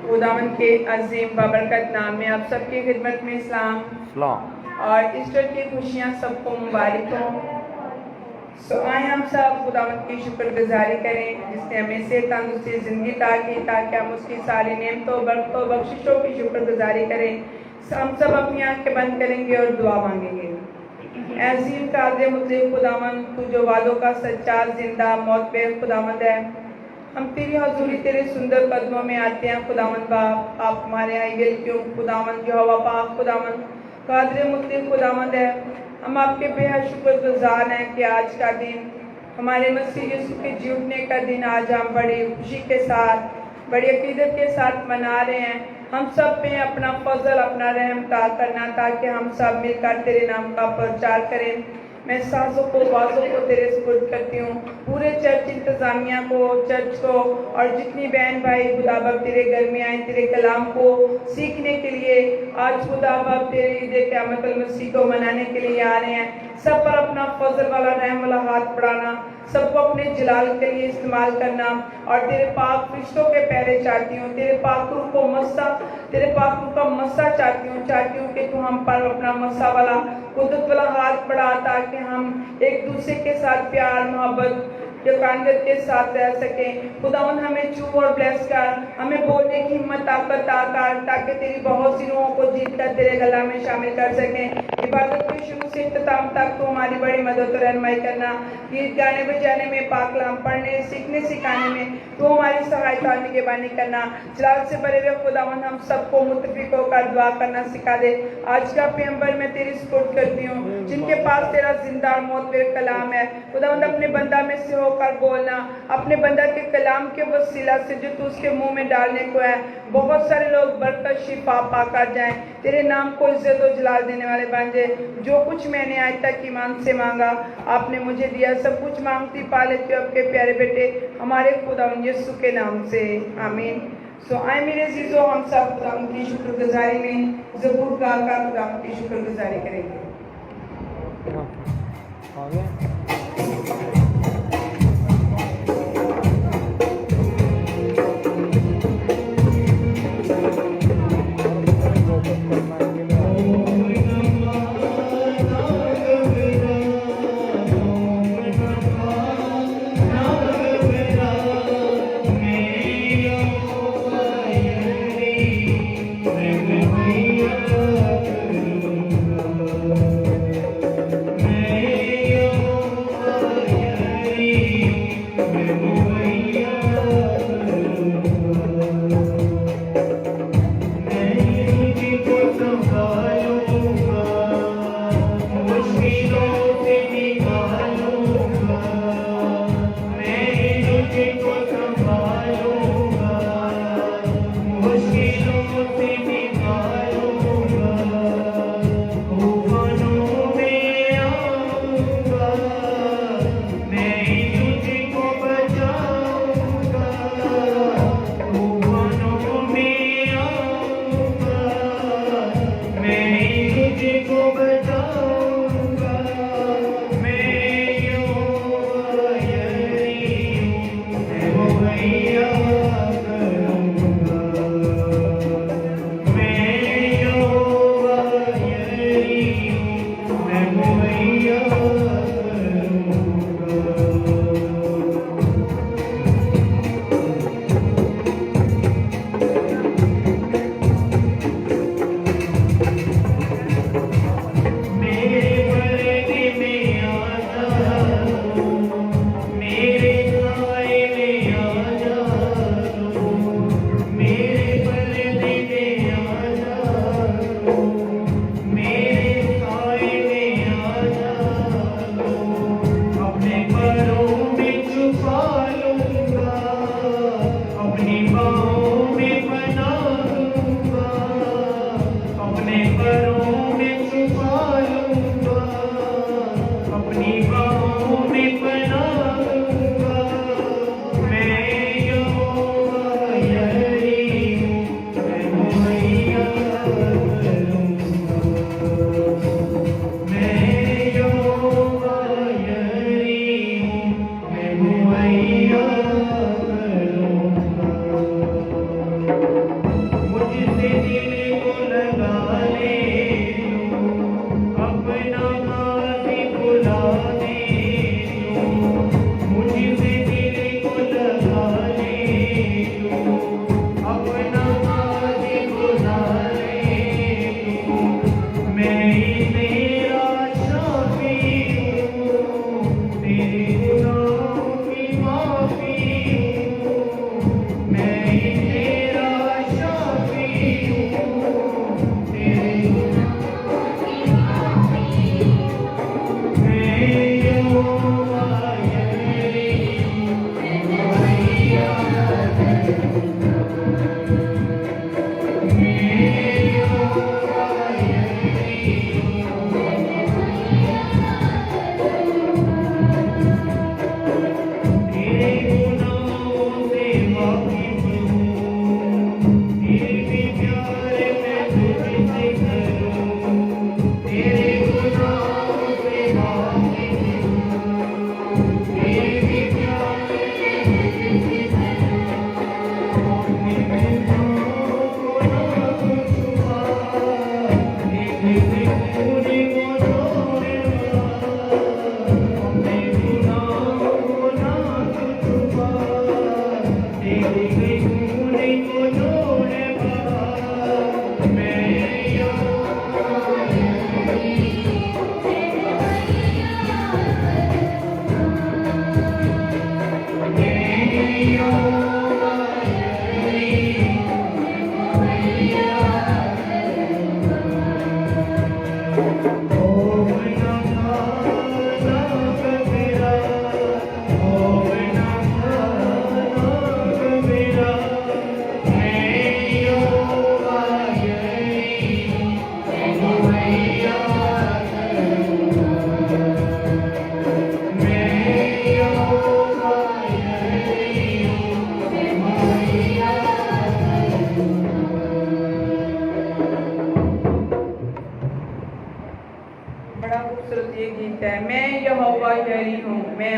खुदावन के अजीम बाबरकत नाम में आप सबकी खिदमत में इस्लाम और ईस्टर की खुशियाँ सबको मुबारक हों। सो आए हम सब खुदावन की शुक्रगुजारी करें जिसने हमें से तंदुरुस्ती ज़िंदगी अता की ताकि हम उसकी सारी नेमतों बरकतों बख्शिशों की शुक्रगुजारी करें। हम सब अपनी आंखें बंद करेंगे और दुआ मांगेंगे। अजीम कादिर मुतलिक खुदावन तू जो वादों का सच्चा जिंदा मौत पे खुदावंद है, हम तेरी हजूरी तेरे सुंदर कदमों में आते हैं खुदावंद बाप। आप हमारे यहाँ ये क्यों खुदावंद यहोवा पाक खुदावंद कादिर मुतलिक खुदावंद है। हम आपके बेहद शुक्रगुजार हैं कि आज का दिन हमारे मसीह यीशु के जी उठने का दिन आज हम बड़ी खुशी के साथ बड़ी अकीदत के साथ मना रहे हैं। हम सब पे अपना फजल अपना रहम ता करना ताकि हम सब मिलकर तेरे नाम का प्रचार करें। मैं साजों को बाजों को तेरे सुपुर्द करती हूँ, पूरे चर्च इंतज़ामिया को, चर्च को और जितनी बहन भाई खुदाबब तेरे घर में आए तेरे कलाम को सीखने के लिए, आज खुदाबब तेरे ईद क़यामत अल मसीह को मनाने के लिए आ रहे हैं। सब पर अपना फजल वाला रहम वाला हाथ बढ़ाना, सबको अपने जलाल के लिए इस्तेमाल करना और तेरे पाक फरिश्तों के पैरे चाहती हूँ, तेरे पाक रूह को मस्सा तेरे पाक रूह का मस्सा चाहती हूँ कि तू हम पर अपना मस्सा वाला कुदरत वाला हाथ बढ़ा ताकि हम एक दूसरे के साथ प्यार मोहब्बत यकानत के साथ रह सकें। खुदावन हमें चू और ब्लेस कर, हमें बोलने की हिम्मत ताकत कर ताकि तेरी बहुत सी रूहों को जीत कर तेरे गला में शामिल कर सकें। इबादत के शुरू से इख्तिताम तक तो हमारी बड़ी मदद और रहनुमाई करना, गीत गाने बजाने में, पाक कलाम पढ़ने सीखने सिखाने में तो हमारी सहायता और निगहबानी करना। जलाल से भरे हुए खुदावन हम सबको मुत्तफिक होकर दुआ करना सिखा दे। आज का पैगंबर मैं तेरी सुपुर्द करती हूँ जिनके पास तेरा जिंदा और मौत मेरे कलाम है। खुदावंद अपने बंदा में से होकर बोलना, अपने बंदा के कलाम के वसीला से जो तू उसके मुंह में डालने को है बहुत सारे लोग बरकत शिफा पाकर जाएं, तेरे नाम को इज्जत और जलाल देने वाले बन जाए। जो कुछ मैंने आज तक ईमान से मांगा आपने मुझे दिया, सब कुछ मांगती पा लेती हूँ आपके प्यारे बेटे हमारे खुदावंद यीशु के नाम से, आमीन। सो आए मेरे अजीजों, हम सब खुदावंद की शुक्रगुजारी में ज़बूर गा कर खुदावंद की शुक्रगुजारी करेंगे। मैं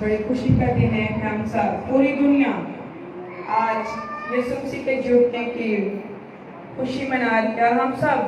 बड़ी खुशी का दिन है कि हम सब पूरी दुनिया आज यीशु मसीह के जीतने की खुशी मना रही है। हम सब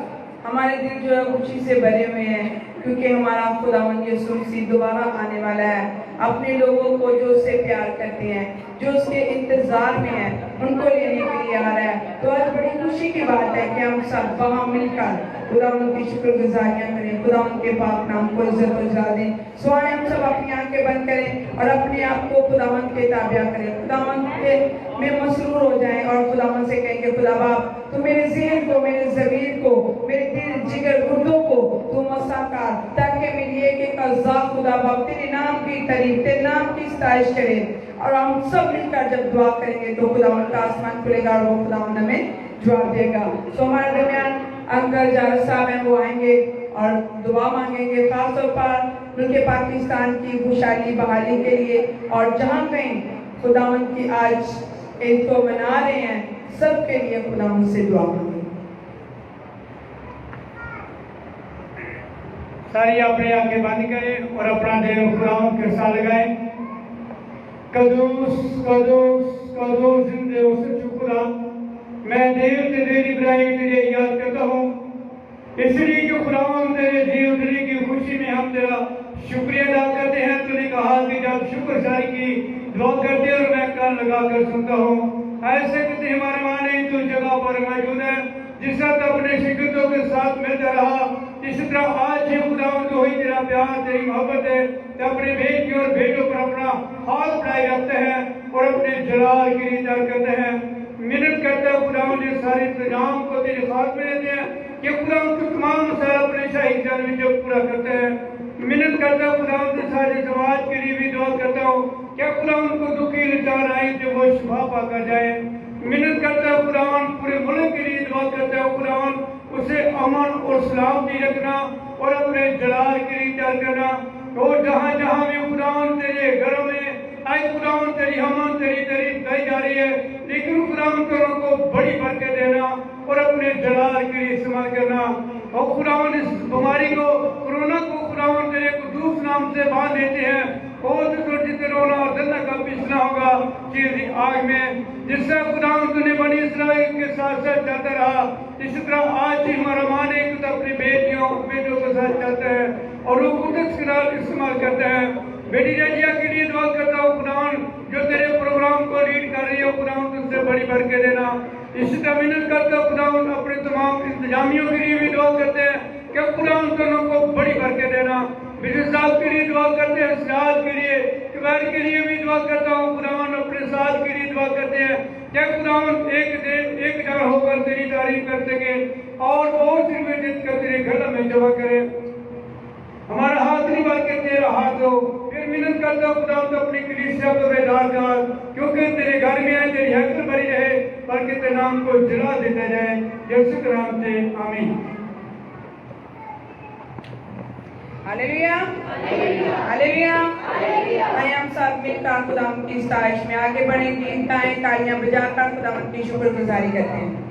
हमारे दिल जो है खुशी से भरे हुए हैं क्योंकि हमारा खुदावंद यीशु मसीह दोबारा आने वाला है। अपने लोगों को जो उससे प्यार करते हैं, जो उसके इंतजार में हैं, उनको लेने के लिए आ रहा है। तो आज बड़ी खुशी की बात है कि हम सब वहाँ मिलकर खुदावंद की शुक्रगुजारियां करें, खुदावंद के पाक नाम को इज्जत और इजाज़त दें। सो आए हम सब अपनी आंखें बंद करें और अपने आप को खुदावंद के ताबिया करें, खुदावंद के में मसरूर हो जाएं और खुदावंद से कहेंगे खुदा बाप तो मेरे ज़हन को, मेरे ज़मीर को, मेरे दिल जिगर गुर्दों को तू मसा कर, ताकि मेरी एक अज़ा खुदा बाप तेरे नाम की तारीफ, तेरे नाम की सताइश करे। और हम सब मिलकर जब दुआ करेंगे तो खुदावंद का आसमान खुलेगा और वो खुदावंद हमें जवाब देगा। सो हमारे दरमियान अंकल जावेद साहब हैं, वो आएंगे और दुआ मांगेंगे खास तौर पर मुल्क पाकिस्तान की खुशहाली बहाली के लिए। और जहाँ कहीं खुदावंद की आज ईद को मना रहे हैं सब के लिए खुदावंद से दुआ मांगेंगे। सारी अपने आंखें बंद करें और अपना दिल खुदावंद के साथ लगाएं। कदूस कदूस कदूस जिंदे सच्चे खुदा, मैं देर ते देरी बनाई तेरे याद करता हूँ, इसलिए कि खुदावंद तेरे जीव देने की खुशी में हम तेरा शुक्रिया अदा करते हैं। तूने कहा कि जब शुक्रगुजारी की दुआ करते और मैं कान लगा कर सुनता हूँ। ऐसे किसी हमारे माने तो जगह पर मौजूद है जिस तरह तो अपने शिकतों के साथ मिलता रहा, इस तरह आज ये खुदावंद वही तेरा प्यार, तेरी मोहब्बत है तो अपने बेटी और बेटों पर अपना हाथ बनाए रखते हैं और अपने जलाल की रीतार करते हैं। मिन्नत करता है खुदावंद ने सारे इंतजाम को तेरे हाथ में लेते हैं कि खुदावंद तमाम मसाइल अपने शाही जान में जो पूरा करते हैं। मिन्नत करता हूँ खुदा से सारे समाज के लिए भी दुआ करता हूँ क्या खुदा उनको दुखी लाचार आए जो वो शिफा पाकर जाए। मिन्नत करता हूँ खुदा पूरे मुल्क के लिए दुआ करता हूँ खुदा उसे अमन और सलामती रखना और अपने जलाल के लिए तैयार करना। और जहाँ जहाँ भी खुदा तेरे घरों में आई खुदा तेरी अमन तेरी तारीफ गाई जा रही है, लेकिन खुदा को बड़ी बरकत देना और अपने जलाल के लिए इस्तेमाल करना। और खुदा इस बीमारी को कोरोना को खुदा तेरे कुदूस नाम से बांध देते हैं और जितने रोना और धंधा का पिसना होगा चीज़ आग में, जिससे खुदा तूने बनी इसराइल के साथ साथ चलता रहा, इसी तरह आज ही हमारा मान एक अपनी बेटियों बेटों के साथ चलता है और वो कुदरत के इस्तेमाल करते हैं। बेटी रजिया के लिए दुआ करता हूँ खुदा जो तेरे प्रोग्राम को लीड कर रही है खुदा तुझसे बड़ी बरकत देना। इसी तरह मिन्नत करता हूँ खुदा अपने तमाम इंतजामियों के लिए भी दुआ करते हैं कि खुदा उन दोनों को बड़ी बरकत देना। बिजनेस साहब के लिए दुआ करते हैं, साल के लिए किबार के लिए भी दुआ करता हूँ खुदा अपने साल के लिए दुआ करते हैं क्या खुदा एक दिन एक जगह होकर तेरी तारीफ कर सके और सिर्फ कर तेरे घर में जमा करे। हमारा हाथ नहीं बल्कि तेरा हाथ हो। फिर मिन्नत करता हूँ खुदा अपनी कलीसिया को बेदार कर, क्योंकि तेरे घर में आए तेरी हैकल भरी रहे बल्कि तेरे नाम को जला देता जाए। यीशु के नाम से आमीन। Hallelujah hallelujah. आइए हम सब मिलकर खुदा की सताइश में आगे बढ़ें, गीत गाएं, तालियां बजाकर खुदा की शुक्रगुजारी करते हैं।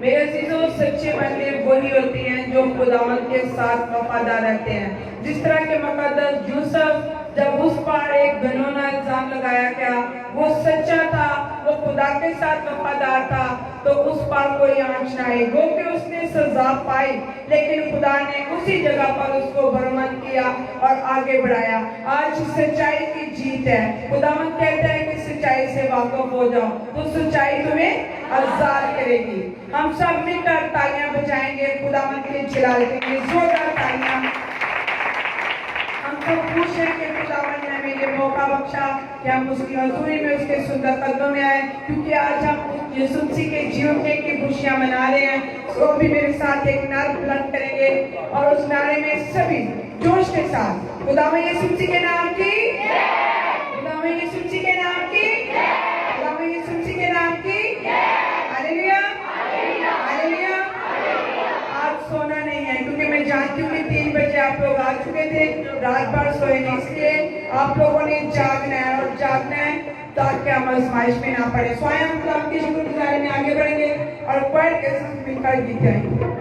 मेरे अजीजों, सच्चे मंदिर वही होती हैं जो खुदावंद के साथ वफादार रहते हैं। जिस तरह के मुकद्दस यूसुफ, जब उस पर एक घिनौना इल्जाम लगाया गया, वो सच्चा था, वो खुदा के साथ वफादार था, तो उस पर कोई आंच न आई। वो कि उसने सजा पाई, लेकिन खुदा ने उसी जगह पर उसको बरमंद किया और आगे बढ़ाया। आज सच्चाई की जीत है। खुदावंद कहता है कि सच्चाई से वाकिफ हो जाओ, तो सच्चाई तुम्हें आजाद करेगी। हम सब मिलकर तालियां बजाएंगे खुदावंद के जलाल के लिए, जोरदार तालियां। हम सब खुश हैं कि खुदावंद ने हमें ये मौका बख्शा कि हम उसकी हजूरी में उसके सुंदर कदमों में आए, क्योंकि आज हम यीशु मसीह के जीवन की खुशियां मना रहे हैं। तो भी मेरे साथ एक नारा बुलंद करेंगे और उस नारे में सभी जोश के साथ खुदावंद यीशु मसीह के नाम की, खुदावंद यीशु मसीह के नाम की, खुदावंद यीशु मसीह के नाम की। Hallelujah, hallelujah. आज सोना नहीं है, क्योंकि मैं जानती हूँ कि 3 बजे आप लोग आ चुके थे, रात भर सोए नहीं, इसलिए आप लोगों ने जागना है और जागना है ताकि हम आजमाइश में ना पड़े। स्वयं हम आपकी शुक्रगुजारी में आगे बढ़ेंगे और क्वाइट के साथ मिलकर गीत गाएंगे।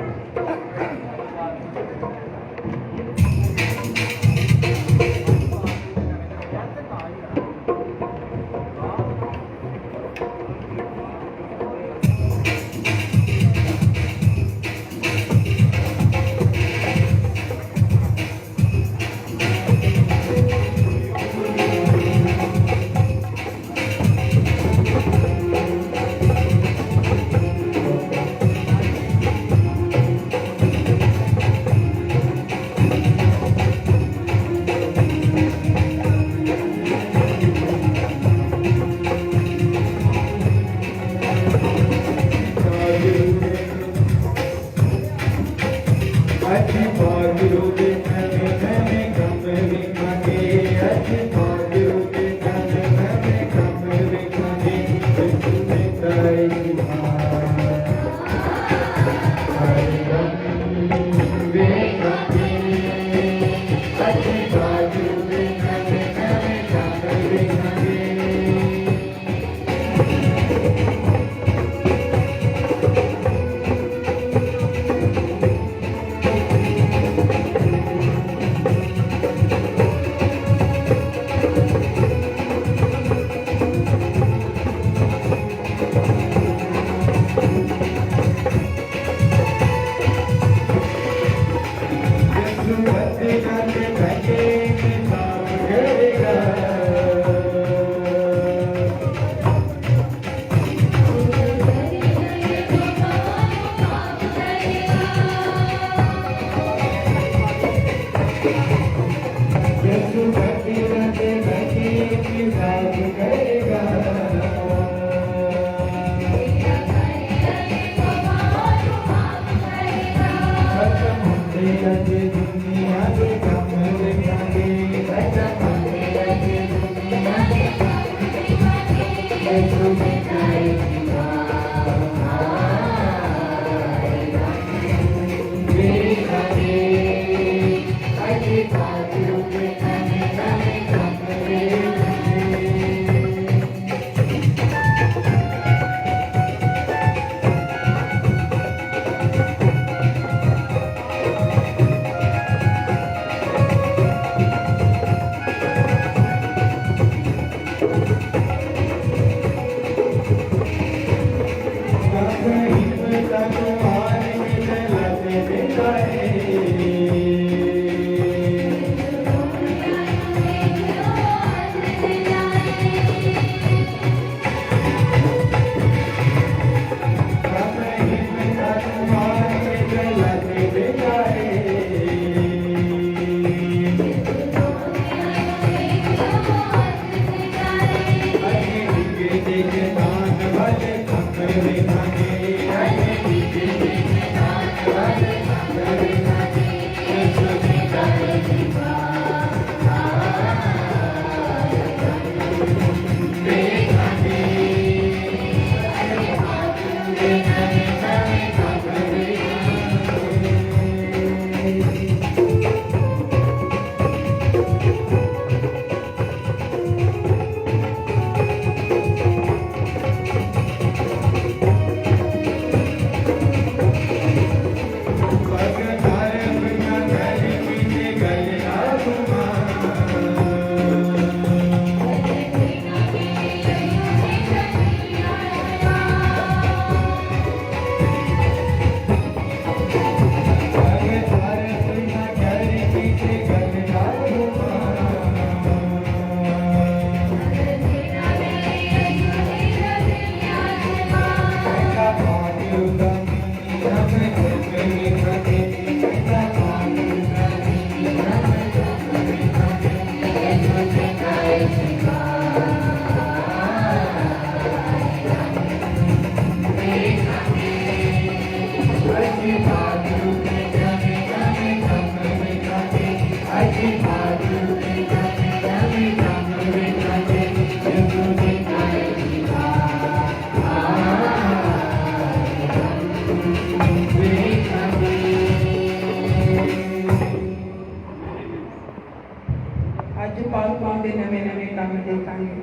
आज पालतू दे नवे नवे काम देखांगे।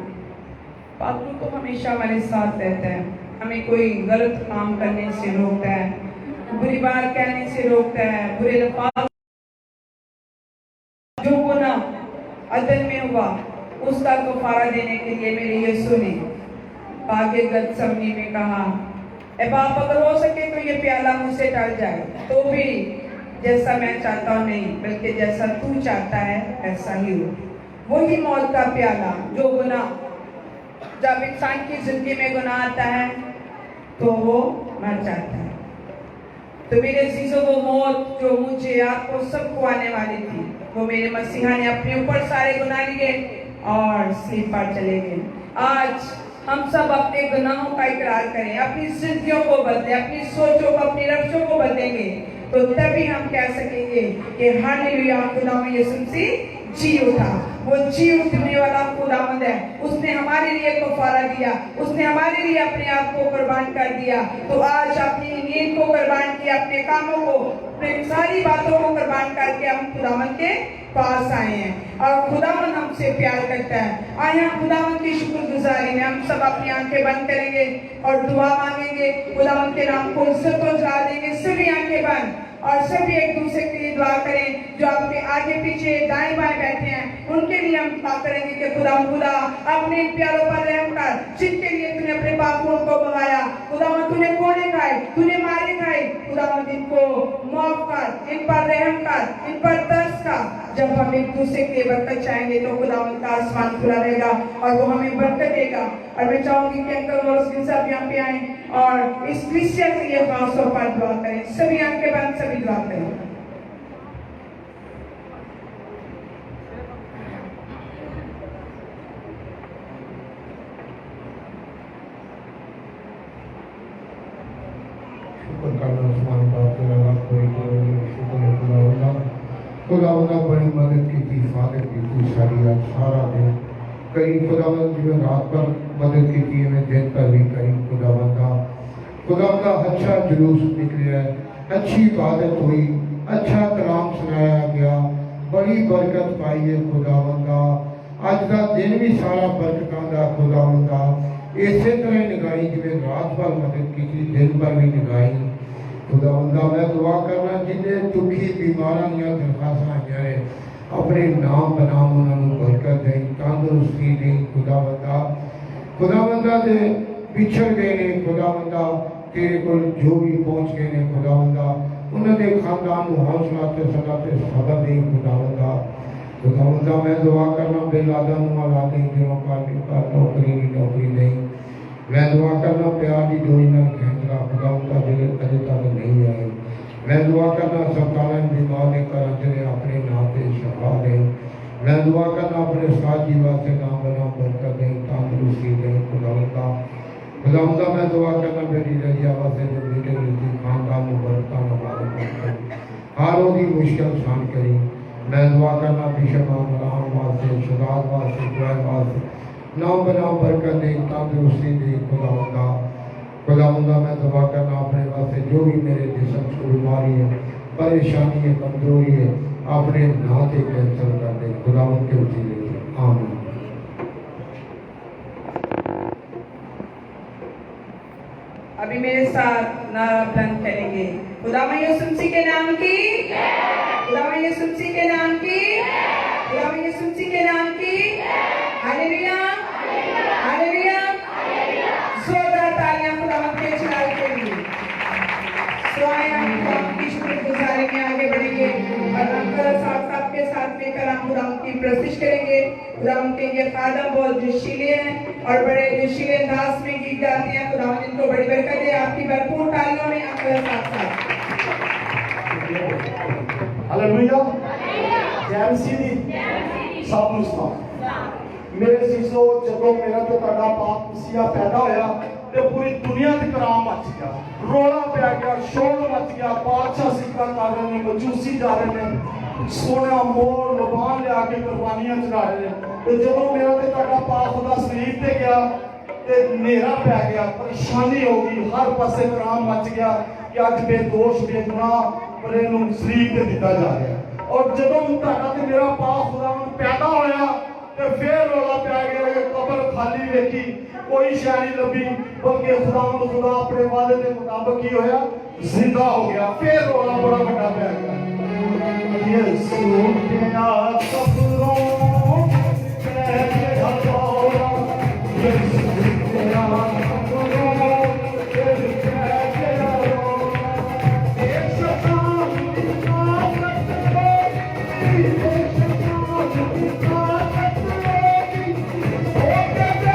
पालतू तो हमेशा हमारे साथ रहता है, हमें कोई गलत काम करने से रोकता है, बुरी बात कहने से रोकता है, बुरे अल्फाज जो गुनाह अदन में हुआ उसका कफारा देने के लिए मेरे यीशु ने आगे गतसमनी में कहा, ए बाप अगर हो सके तो ये प्याला मुझसे टल जाए, तो भी जैसा मैं चाहता हूँ नहीं बल्कि जैसा तू चाहता है ऐसा ही हो। वही मौत का प्याला जो गुनाह, जब इंसान की जिंदगी में गुनाह आता है तो वो मर जाता है। तो मेरे अजीजों, वो मौत जो मुझे आपको सबको आने वाली थी, वो मेरे मसीहा ने अपने ऊपर सारे गुनाह लिए और सीप पर चले गए। आज हम सब अपने गुनाहों का इकरार करें, अपनी जिंदगियों को बदलें, अपनी सोचों को, अपनी रफ्तों को बदलेंगे तो तभी हम कह सकेंगे कि हालेलुया, खुदा यीशु मसीह जी उठा। वो जी उठने वाला खुदावंद है, उसने हमारे लिए कफारा दिया, उसने हमारे लिए अपने आप को कुर्बान कर दिया। तो आज अपनी नींद को कुर्बान किया, अपने कामों को, अपनी सारी बातों को कुर्बान करके हम खुदावंद के पास आए हैं और खुदावंद हमसे प्यार करता है। आए हम खुदावंद की शुक्रगुजारी में हम सब अपनी आंखें बंद करेंगे और दुआ मांगेंगे, खुदावंद के नाम को इज्जत को जला देंगे। सभी आंखें बंद और सभी एक दूसरे के लिए दुआ करें। जो आपके आगे पीछे दाएं बाएं बैठे हैं उनके लिए हम दुआ करेंगे कि खुदा अपने प्यारों पर रहम कर, जिनके लिए तूने अपने पापों को बहाया। खुदा तूने कोड़े खाए, तूने मारे खाए, खुदा इनको माफ कर, इन पर रहम कर, इन पर तरस कर। जब हम एक दूसरे के लिए बरकत चाहेंगे तो खुदा का आसमान खुला रहेगा और वो हमें बरकत देगा। और मैं चाहूंगी कि अंकल और उसके साथ यहाँ पे आए और इस क्रिश्चियन के लिए खास तौर पर दुआ करें। सभी आंखें बंद, सभी दुआ करें। खुदावंदा बड़ी मदद की थी, फादर की थी सारी रात सारा दिन कई खुदावंद जो रात पर मदद की थी, हमें दिन पर भी कई खुदावंदा अच्छा जुलूस निकला, अच्छी इबादत हुई, अच्छा कलाम सुनाया गया, बड़ी बरकत पाई है खुदावंदा। अज का दिन भी सारा बरकतां दा खुदावंदा इसे तरह निगाही जिवें रात भर मदद की थी, दिन भर भी निगाही खुदावंदा। मैं दुआ करना जिन्हें दुखी बीमारां दियां दरखास्तां आईयां ने अपने नाम बनाम उन्होंने बरकत दें, तंदुरुस्ती दें खुदावंदा। खुदावंदा दे पिछड़ गए ने खुदावंदा, तेरे को जो भी पहुँच गए ने खुदावंदा उन्होंने खानदान को हौसला ते सदा ते सदा दे खुदावंदा। खुदावंदा मैं दुआ करना बेलादा औलाद दिनों का नौकरी नहीं, मैं दुआ करना प्यार की डोरी नाल खैंचला खुदावंदा जिले अजे तक नहीं आए। मैं दुआ करना सरकारां बीमार ने घर तेरे अपने नाम पे शफा दे। मैं दुआ करना अपने साथ जी वास्ते नाम बना बरकत दे, तंदुरुस्ती दे खुदावंदा। खुदावंदा मैं दुआ करना मेरी रजिया वास्ते जो बेटे बेटी खानदान में बरकत नवाज हर ओदी मुश्किल आसान करी। मैं दुआ करना बिशप इमरान वास्ते, शहजाद वास्ते, जुएल वास्ते नाम बना बरकत दे, तंदुरुस्ती दे खुदावंदा। खुदावंदा मैं दुआ करना अपने वास्ते जो भी मेरे जिस्म को बीमारी है, परेशानी है, कमजोरी है, अपने नाम से कैंसल कर दे खुदावंद के वसीले से आमीन। अभी मेरे साथ नारा बुलंद करेंगे, खुदावंद यीशु मसीह के नाम की, खुदावंद यीशु मसीह के नाम की, खुदावंद यीशु मसीह के नाम की, हालेलुया हालेलुया। जोरदार तालियां खुदावंद के जलाल के लिए। सो आए हम खुदावंद की शुक्रगुजारी में आगे बढ़ेंगे और हम साथ के साथ मिलकर हम खुदावंद की प्रस्तुति करेंगे। खुदावंद के ये खादम बहुत जोशीले हैं और बड़े जोशीले अंदाज में गीत गाते हैं। खुदावंद इनको बड़ी बरकत दे। आपकी भरपूर तालियों में आपके साथ हालेलुया जैमसी दी सब मुस्तान मेरे सीसो जदों मेरा तो ਤੁਹਾਡਾ ਬਾਪ ਮਸੀਹਾ पैदा होया ਤੇ पूरी दुनिया ਤੇ कराम मच गया, रोला पै गया, शोर मच गया, बादशाह सिक्का कर रहे ने, मजूसी जा रहे ने, सोना मोर लबान लिया के कुर्बानियां चढ़ा रहे ने। ਤੇ ਜਦੋਂ ਮੇਰਾ ਤੇ ਤੁਹਾਡਾ ਬਾਪ ਦਾ ਸਰੀਰ ਤੇ ਗਿਆ ਤੇ ਹਨੇਰਾ ਪੈ ਗਿਆ, ਪਰੇਸ਼ਾਨੀ ਹੋ ਗਈ, ਹਰ ਪਾਸੇ कराम मच गया कि ਅੱਜ ਬੇਦੋਸ਼ ਬੇਗੁਨਾਹ ਪਰੇ ਨੂੰ ਸਰੀਰ ਤੇ ਦਿੱਤਾ ਜਾ ਰਿਹਾ। ਔਰ ਜਦੋਂ ਤੁਹਾਡਾ ਤੇ ਮੇਰਾ ਬਾਪ ਖੁਦਾਵੰਦ ਪੈਦਾ ਹੋਇਆ ਤੇ ਫਿਰ ਰੋਲਾ ਪੈ ਗਿਆ ਕਿ ਕਬਰ ਖਾਲੀ ਵੇਖੀ, कोई शय नहीं लभी, बल्कि खुदावंद खुदा अपने वादे के मुताबिक ही होया, जिंदा हो गया। फिर रोला बड़ा बड़ा पै गया। यीशु तेरा कब्रों पे हथौड़ा, यीशु तेरा कब्रों पे हथौड़ा, ये शैतान की ताकत होगी, ये शैतान की ताकत होगी, ओ तेरे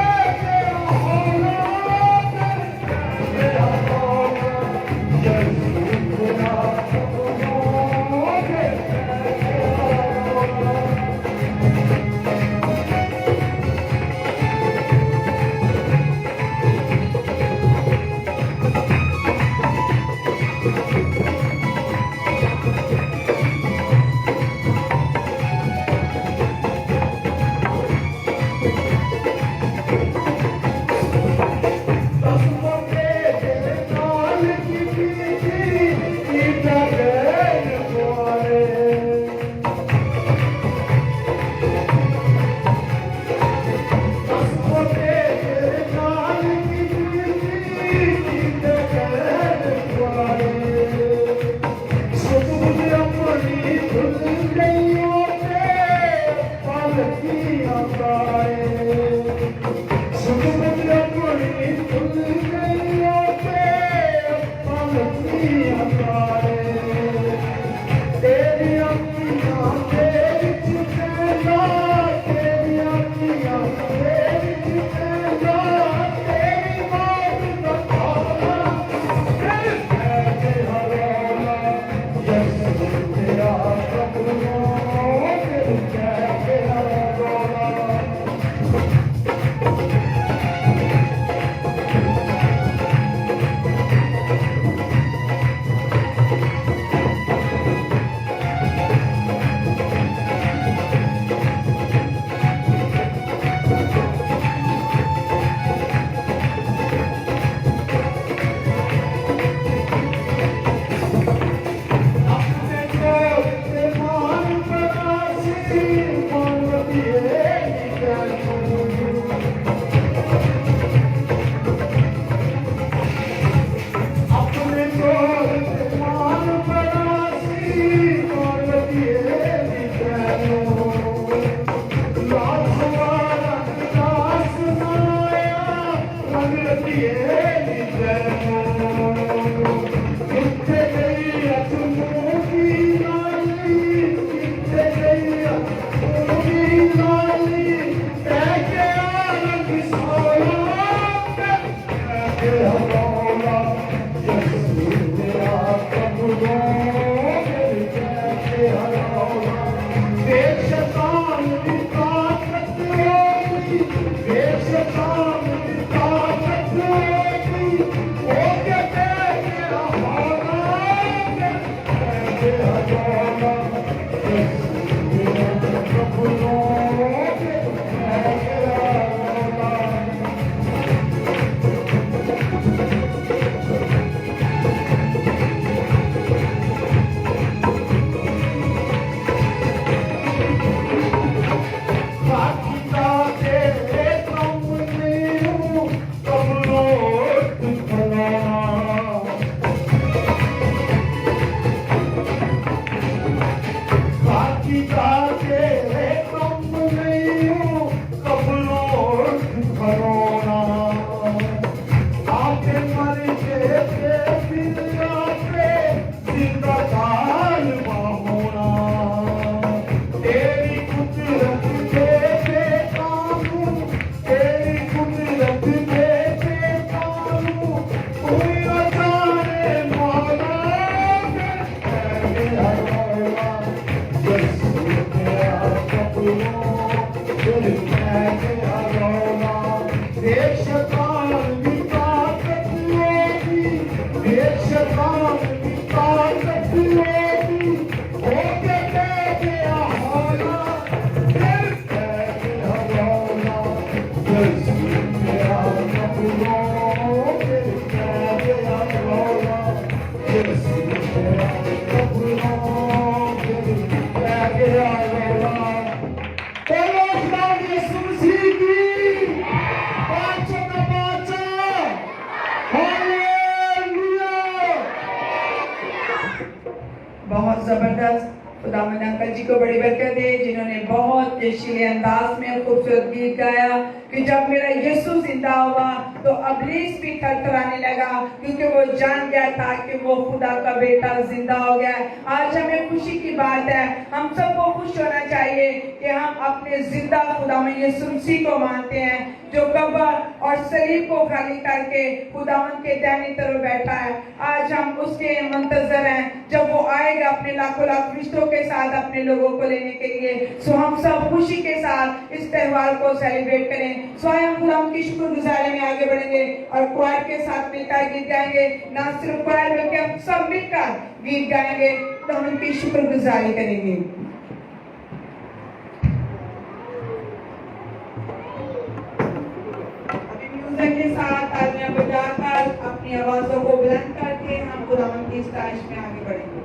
एक शैतान की ताकत होगी होके के आना फिर कैसे हवाना जैसे मेरा कबूलो फिर कैसे हवाना जैसे मेरा कबूलो फिर कैसे हवाना बोलो खुदा यीशु मसीह की पांचों का पांचों बहुत जबरदस्त। खुदावंद अंकल जी को बड़ी बरकत है जिन्होंने बहुत जशीले अंदाज में खूबसूरत गीत गाया कि जब मेरा यीशु जिंदा हुआ तो इब्लीस भी थरथराने लगा क्योंकि वो जान गया था कि वो खुदा का बेटा जिंदा हो गया। आज हमें खुशी की बात है, हम सबको खुश होना चाहिए कि हम अपने जिंदा खुदावंद यीशु मसीह को मानते हैं जो कब्र और सलीब को खाली करके खुदावंद के दाहिनी तरफ बैठा है। आज हम उसके मंतजर हैं जब वो आएगा अपने लाखों लाख रिश्तों के साथ अपने लोगों को लेने के लिए। सो हम सब खुशी के साथ इस त्योहार को सेलिब्रेट करें। सो हम खुदावंद की शुक्रगुजारी में आगे बढ़ेंगे और क्वायर के साथ मिलकर गीत गाएंगे। ना सिर्फ क्वायर बल्कि हम सब मिलकर गीत गाएंगे तो हम उनकी शुक्रगुजारी करेंगे। के साथ तालियां बजाकर अपनी आवाजों को बुलंद करके हम खुदावंद की स्ताइश में आगे बढ़ेंगे।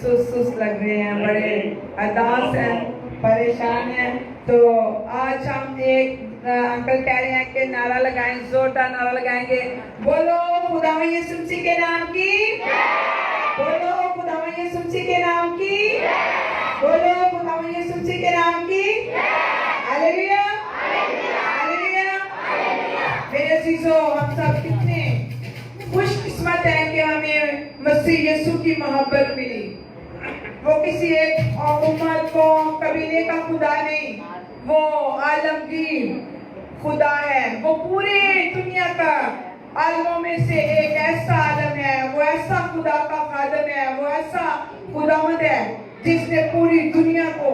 सुस्त लग रहे हैं, बड़े अदास हैं, परेशान हैं, तो आज हम एक अंकल कह रहे हैं कि नारा लगाएं, जोरदार नारा लगाएंगे, बोलो खुदावंद यीशु मसीह के नाम की, बोलो खुदावंद यीशु मसीह के नाम की, बोलो खुदावंद यीशु मसीह के नाम की, हालेलुया, हालेलुया। मेरे अजीजों, हम सब कितने खुशकिस्मत हैं कि हमें मसीह यीशु की मोहब्बत मिली। वो किसी एक उम्मत को कबीले का खुदा नहीं, वो आलमगीर खुदा है। वो पूरे दुनिया का आलमों में से एक ऐसा आलम है, वो ऐसा खुदा का खादम है, वो ऐसा खुदावंद है जिसने पूरी दुनिया को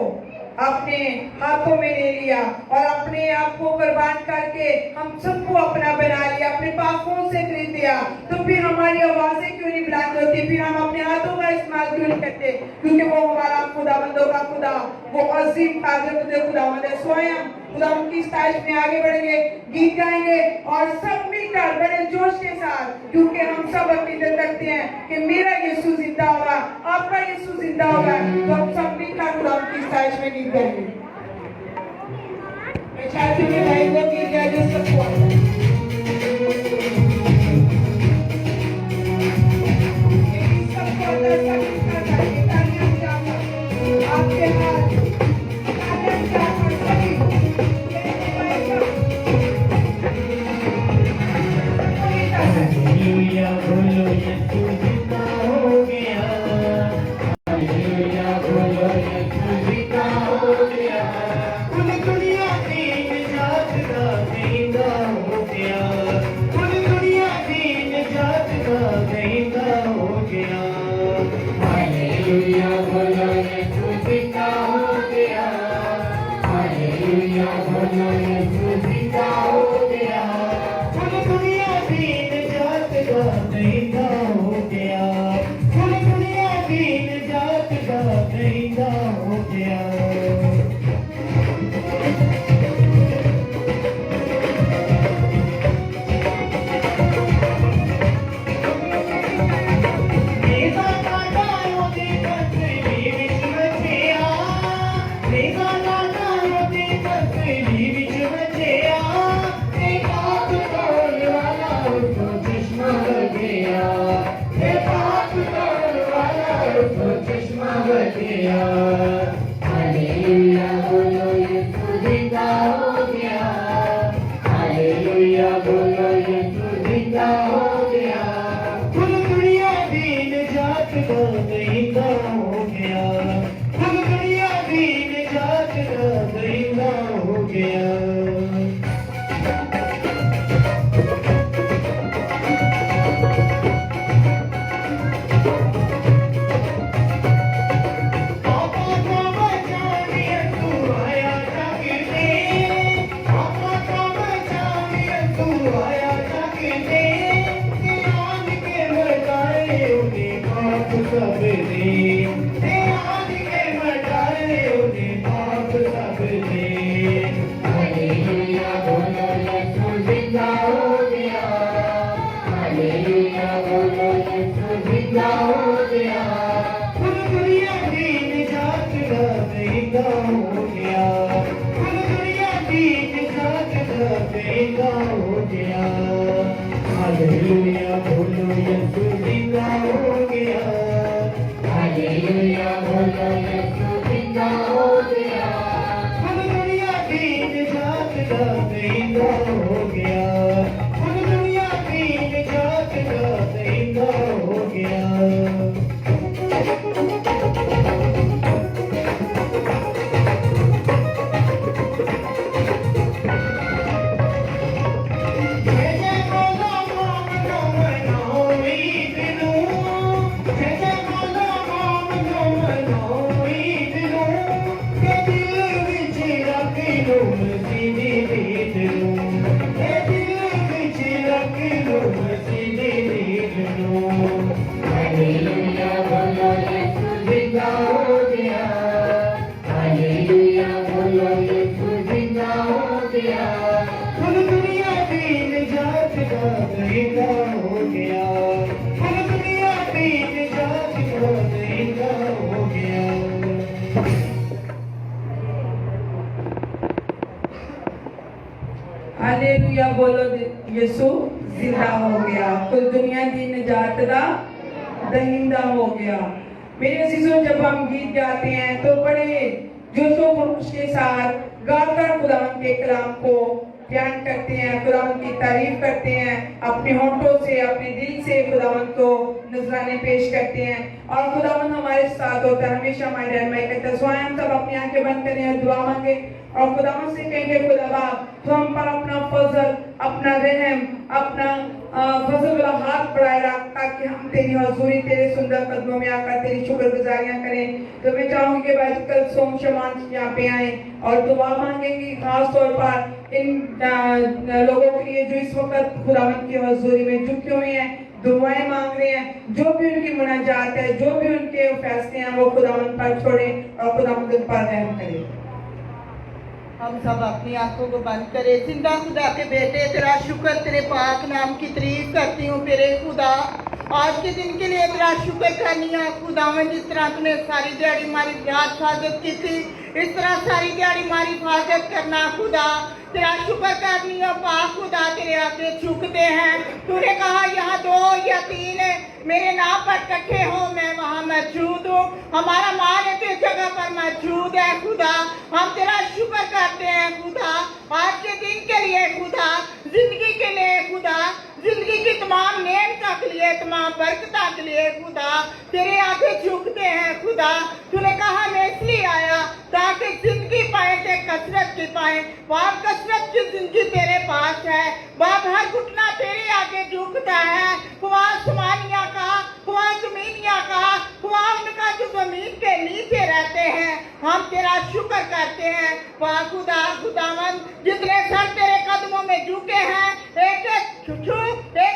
अपने हाथों में ले लिया और अपने आप को कुर्बान करके हम सबको अपना बना लिया, अपने पापों से खरीद लिया। तो फिर हमारी आवाजें क्यों नहीं बुलंद होती, फिर हम अपने हाथों का इस्तेमाल क्यों नहीं करते? क्योंकि वो हमारा खुदावंदों का खुदा, वो अजीम कादिर खुदावंद है। स्वयं खुदावंद की स्ताइश में आगे बढ़ेंगे, गीत गाएंगे और सब मिलकर बड़े जोश के साथ, क्योंकि हम सब अकीदत रखते हैं कि मेरा यीशु जिंदा होगा, आपका यीशु जिंदा होगा, तो हम सब मिलकर खुदावंद की स्ताइश में गीत गाएंगे। मैं चाहती हूँ कि भाई वो गीत गाए जो सबको आता है। सबको आता है, सब मिलकर गाएंगे, तालियां बजाकर, आपके हाथ तालियां बजाकर सभी हालेलुया बोलो यीशु जिंदा हो गया, हालेलुया बोलो यीशु जिंदा हो गया, पूरी दुनिया की निजात का जिंदा हो गया, पूरी दुनिया की निजात का जिंदा हो गया। हालेलुया बोलो यीशु जिंदा हो गया, हालेलुया बोलो यीशु जिंदा हो गया, पूरी दुनिया की निजात का जिंदा हो गया, पूरी दुनिया की निजात का जिंदा हो गया। हालेलुया बोलो यीशु जिंदा हो गया, हालेलुया बोलो यीशु जिंदा हो गया, पूरी दुनिया की निजात का जिंदा हो गया, पूरी दुनिया की निजात का जिंदा हो गया। हालेलुया बोलो यीशु जिंदा हो गया, हालेलुया बोलो यीशु जिंदा हो गया, पूरी दुनिया की निजात का जिंदा हो गया, पूरी दुनिया की निजात का जिंदा हो गया। हालेलुया बोलो यीशु जिंदा हो गया, हालेलुया बोलो यीशु जिंदा हो गया, पूरी दुनिया की निजात का जिंदा हो गया, पूरी दुनिया की निजात का जिंदा हो गया। जय जय बोलो मोहम्मद हालेलुया बोलो, यीशु जिंदा हो गया, कुल दुनिया दी निजात दा दहिंदा हो गया। मेरे अजीजों, जब हम गीत गाते हैं तो बड़े जोशो खरोश के साथ गाकर खुदावंद के कलाम को ध्यान करते हैं, खुदावंद की तारीफ करते हैं, अपने होंठों से, अपने दिल से खुदावंद को नजराने पेश करते हैं और खुदावंद हमारे साथ होता है हमेशा। हमारे रहनुमाई करता है। हम सब अपनी आंखें बंद करें और दुआ मांगे और खुदावंद से कहेंगे, खुदा तो हम पर अपना फजल, अपना रहम, अपना फजल वाला हाथ बढ़ाए रख, ताकि हम तेरी हजूरी, तेरे सुंदर कदमों में आकर तेरी शुक्रगुजारियां करें। तो मैं चाहूंगी कि भाई कल सोम शमान यहाँ पे आए और दुआ मांगेंगी, खास तौर पर इन लोगों के लिए जो इस वक्त खुदावंद की हजूरी में झुके हुए हैं, दुआएं मांग रहे हैं, जो भी उनकी मुनाजात है, जो भी उनके फैसले हैं, वो खुदावंद पर छोड़ें और खुदावंद उन पर रहम करें। हम सब अपनी आंखों को बंद करें। जिंदा खुदा के बेटे, तेरा शुक्र, तेरे पाक नाम की तारीफ करती हूँ तेरे खुदा। आज के दिन के लिए तेरा शुक्र करनी है खुदावंद, जिस तरह तूने सारी दिहाड़ी हमारी रात हिफाजत की थी, इस तरह सारी दिहाड़ी हमारी हिफाजत करना खुदा। तेरा शुक्र करनी है पाक खुदा, तेरे आगे झुकते हैं। तूने कहा यहाँ 2 या 3 मेरे नाम पर इकट्ठे हो, मैं वहाँ मौजूद हूँ। हमारा मान है तेरी जगह पर मौजूद है खुदा। हम तेरा शुक्र करते हैं खुदा, आज के दिन के लिए खुदा, जिंदगी के लिए खुदा, जिंदगी की तमाम नेमतों के लिए, तमाम बरकतों के लिए खुदा, तेरे आगे झुकते हैं खुदा। तूने कहा मैं इसलिए आया ताकि जिंदगी पाए, ते कसरत की पाए। बाप, कसरत की जिंदगी तेरे पास है बाप, हर घुटना तेरे आगे झुकता है। खुआ आसमानिया का, खुआ जमीनिया का, खुआ उनका जो जमीन के नीचे रहते हैं, हम तेरा शुक्र करते हैं वाह खुदा। खुदावंद, जितने सर तेरे कदमों में झुके हैं, एक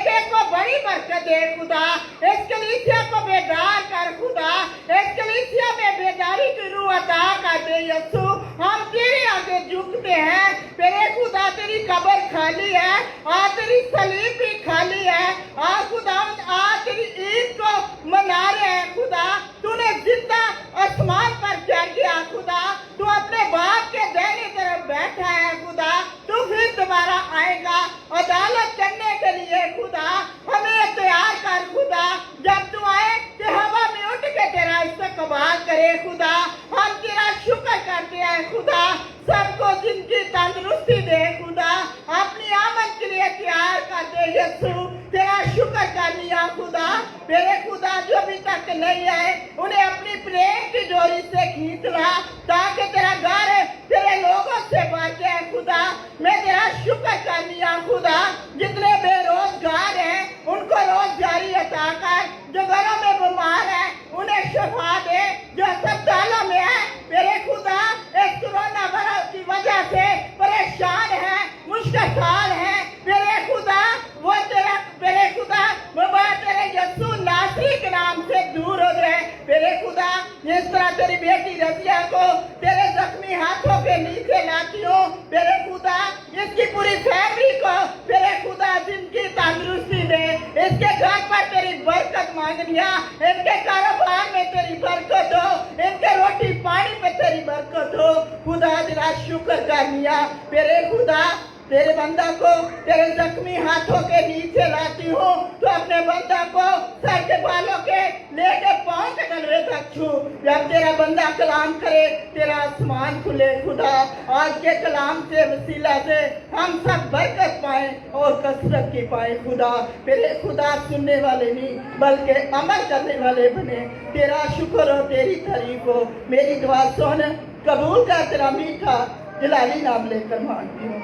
एक को बड़ी बरकत दे खुदा। इस कलीसिया को बेदार कर खुदा, इस कलीसिया में बेदारी की रूह अता कर दे यीशु। हम तेरे आगे झुकते हैं तेरे खुदा। तेरी कब्र खाली है और तेरी सलीब भी खाली है और खुदावंद आज तेरी ईद को मना रहे हैं खुदा। तूने जिंदा आसमान पर चढ़ गया खुदा, तू अपने बाप के दाहिने तरफ बैठा है खुदा। तू फिर दोबारा आएगा अदालत करने के लिए खुदा। हमें तैयार कर खुदा, जब तू आए तो हवा में उठ के तेरा इस्तकबाल करे खुदा। हम तेरा शुक्र करते हैं खुदा, सबको जिंदगी तंदुरुस्ती दे खुदा, अपनी आमद के लिए तैयार कर दे यीशु। तेरा शुक्र करनी है खुदा। मेरे खुदा, जो अभी तक नहीं आए उन्हें अपनी प्रेम की डोरी से खींच ला, ताकि तेरा घर तेरे लोगों से भर जाए खुदा। मैं तेरा शुक्र करनी है खुदा, जितने बेरोजगार हैं उनको रोजगारी अता कर, जो घरों में बीमार है उन्हें शिफा दे, जो अस्पतालों में है मेरे खुदा इस कोरोना वायरस की वजह से परेशान है, मुश्किल है मेरे खुदा, वो तेरा मेरे खुदा बाबा तेरे यीशु नासरी के नाम से दूर हो जाए मेरे खुदा। जिस तरह तेरी बेटी रजिया को तेरे जख्मी हाथों के नीचे लाती हूँ मेरे खुदा, इसकी पूरी फैमिली को तेरे खुदा जिनकी तंदुरुस्ती दे, इसके घर पर तेरी बरकत मांगनिया, इनके कारोबार में तेरी बरकत हो, इनके रोटी पानी में तेरी बरकत हो खुदा। तेरा शुक्र करनिया मेरे खुदा, तेरे बंदा को तेरे जख्मी हाथों के नीचे लाती हूँ। तो अपने बंदा को सर के बालों के लेके पाँव के तलवे तक छू। जब तेरा बंदा कलाम करे तेरा आसमान खुले खुदा। आज के कलाम से वसीला से हम सब बरकत पाए और कसरत की पाए खुदा। मेरे खुदा, सुनने वाले नहीं बल्कि अमल करने वाले बने। तेरा शुक्र हो, तेरी तारीफ हो। मेरी दुआ सुन, कबूल कर, तेरा मीठा जलाली नाम लेकर मांगती हूँ।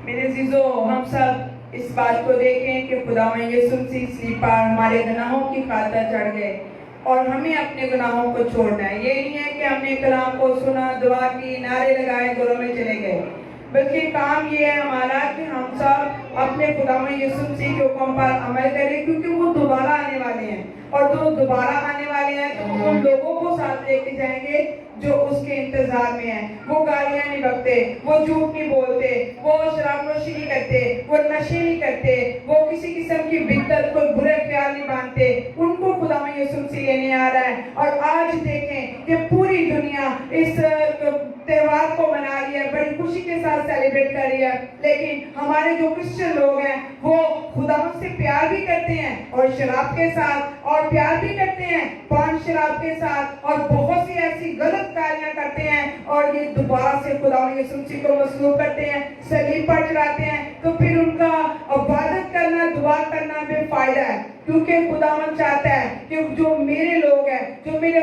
मेरे अजीजों, हम सब इस बात को देखें कि खुदावंद यीशु मसीह इस पर हमारे गुनाहों की खातिर चढ़ गए और हमें अपने गुनाहों को छोड़ना है। ये नहीं है कि हमने कलाम को सुना, दुआ की, नारे लगाए, घरों में चले गए, बल्कि काम ये है हमारा कि हम सब अपने खुदावंद यीशु मसीह के हुक्म पर अमल करें, क्योंकि वो दोबारा आने वाले हैं और जो दोबारा आने वाले हैं तो उन लोगों को साथ लेके जाएंगे जो उसके इंतजार में हैं। वो गालियां नहीं बकते, वो झूठ नहीं बोलते, वो शराबनोशी नहीं करते, वो नशे नहीं करते, वो किसी किस्म की बिद्दत को बुरे ख्याल नहीं बांधते। उनको खुदावंद यीशु मसीह लेने आ रहा है। और आज देखें कि पूरी दुनिया इस त्योहार त्योहार को मना रही है, बड़ी खुशी के साथ सेलिब्रेट कर रही है, लेकिन हमारे जो क्रिश्चियन लोग हैं वो खुदावंद से प्यार भी करते हैं और शराब के साथ, और प्यार भी करते हैं पान शराब के साथ, और बहुत सी ऐसी गलत कार्यां करते हैं, और ये दोबारा से खुदावंद यीशु मसीह को मसलूब करते हैं, सलीब पर चढ़ाते हैं। तो फिर उनका इबादत करना, दुआ करना बेफायदा है, क्योंकि खुदावंद चाहता है कि जो मेरे लोग हैं, जो मेरे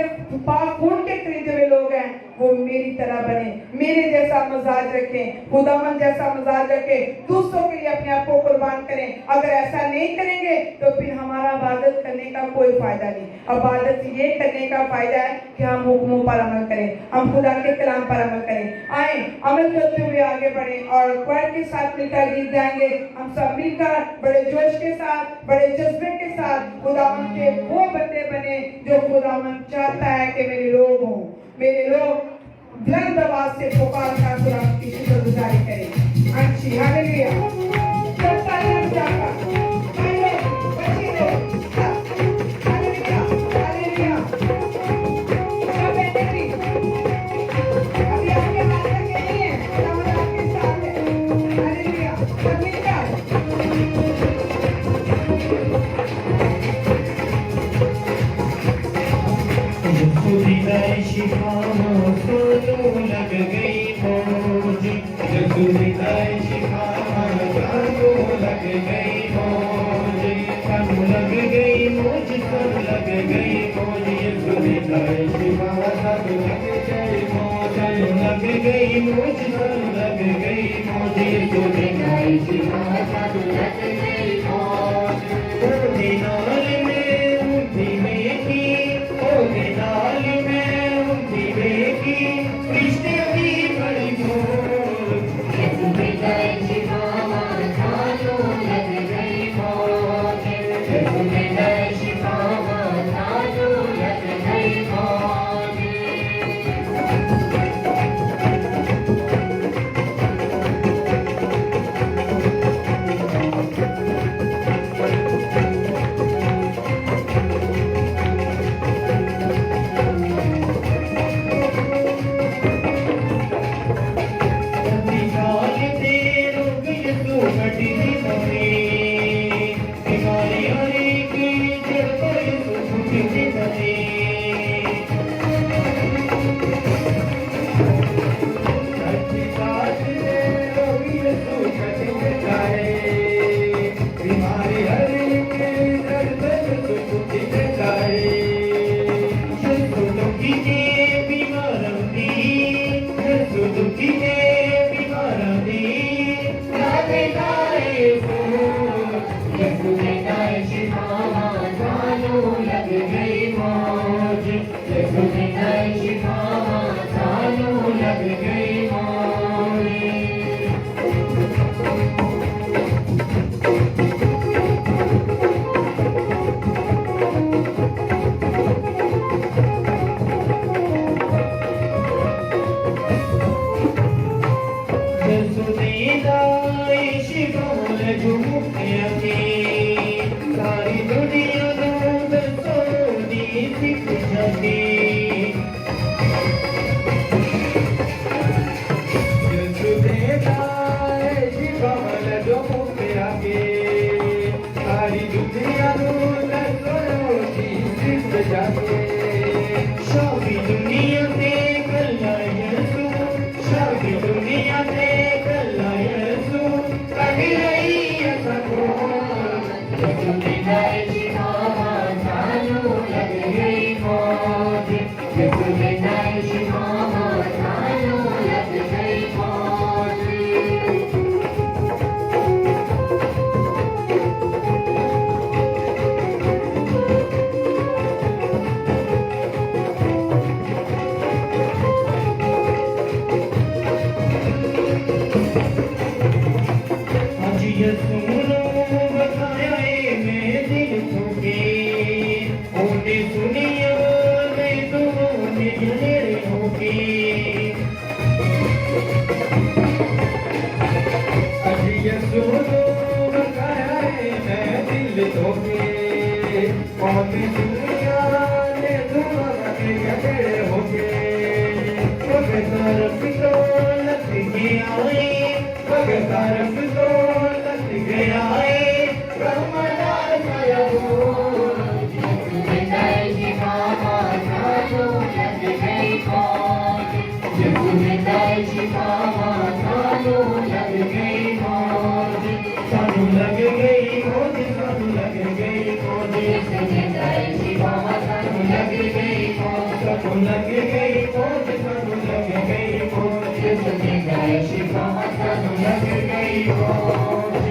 पाक खून के खरीदे हुए लोग हैं, वो मेरी तरह बने, मेरे जैसा मजाज रखें, खुदावंद जैसा मजाज रखें, दूसरों के लिए अपने आप को कुर्बान करें। अगर ऐसा नहीं करेंगे तो फिर हमारा इबादत करने का कोई फायदा नहीं। इबादत ये करने का फायदा है कि हम हुक्मों पर अमल करें, हम खुदा के कलाम पर अमल करें। आए अमल करते हुए आगे बढ़ें और क्वायर के साथ मिलकर गीत गाएंगे। हम सब मिलकर बड़े जोश के साथ, बड़े जज्बे के साथ खुदावंद के वो बंदे बने जो खुदावंद चाहता है कि मेरे लोग हों, मेरे लोग बुलंद आवाज से पुकार कर खुदावंद की शुक्रगुजारी करें। अच्छी हालेलुया। सब सारे हम जाकर पहले बच्चे लोग हालेलुया हालेलुया। सब बेटे अभी आपके हाथ में नहीं है, खुदावंद आपके साथ है। हालेलुया। सब मिलकर शिफाओं सोनू लग गई मौज, जगुदाई शिफाओं सोनू लग गई मौज, सोनू लग गई मौज, सोनू लग गई मौज, जगुदाई शिफाओं सोनू लग गई मौज, सोनू लग गई मौज, सोनू लग गई मौज, जगुदाई शिफाओं सोनू लग गई मौज। ओ दिनाल में उठी में की, ओ दिनाल रिश्ते की बड़ी मोर, जगुदाई शिफाओं सोनू लग गई मौज, जगुदाई शिफाओं सोनू लग गई मौज। सारी दुनिया Professor तरफ तो लग गया है रमदान का यहूद सानू लग गई खोज सानू लग गई खोज सानू लग गई खोज सानू लग गई खोज सानू लग गई खोज सानू लग गई खोज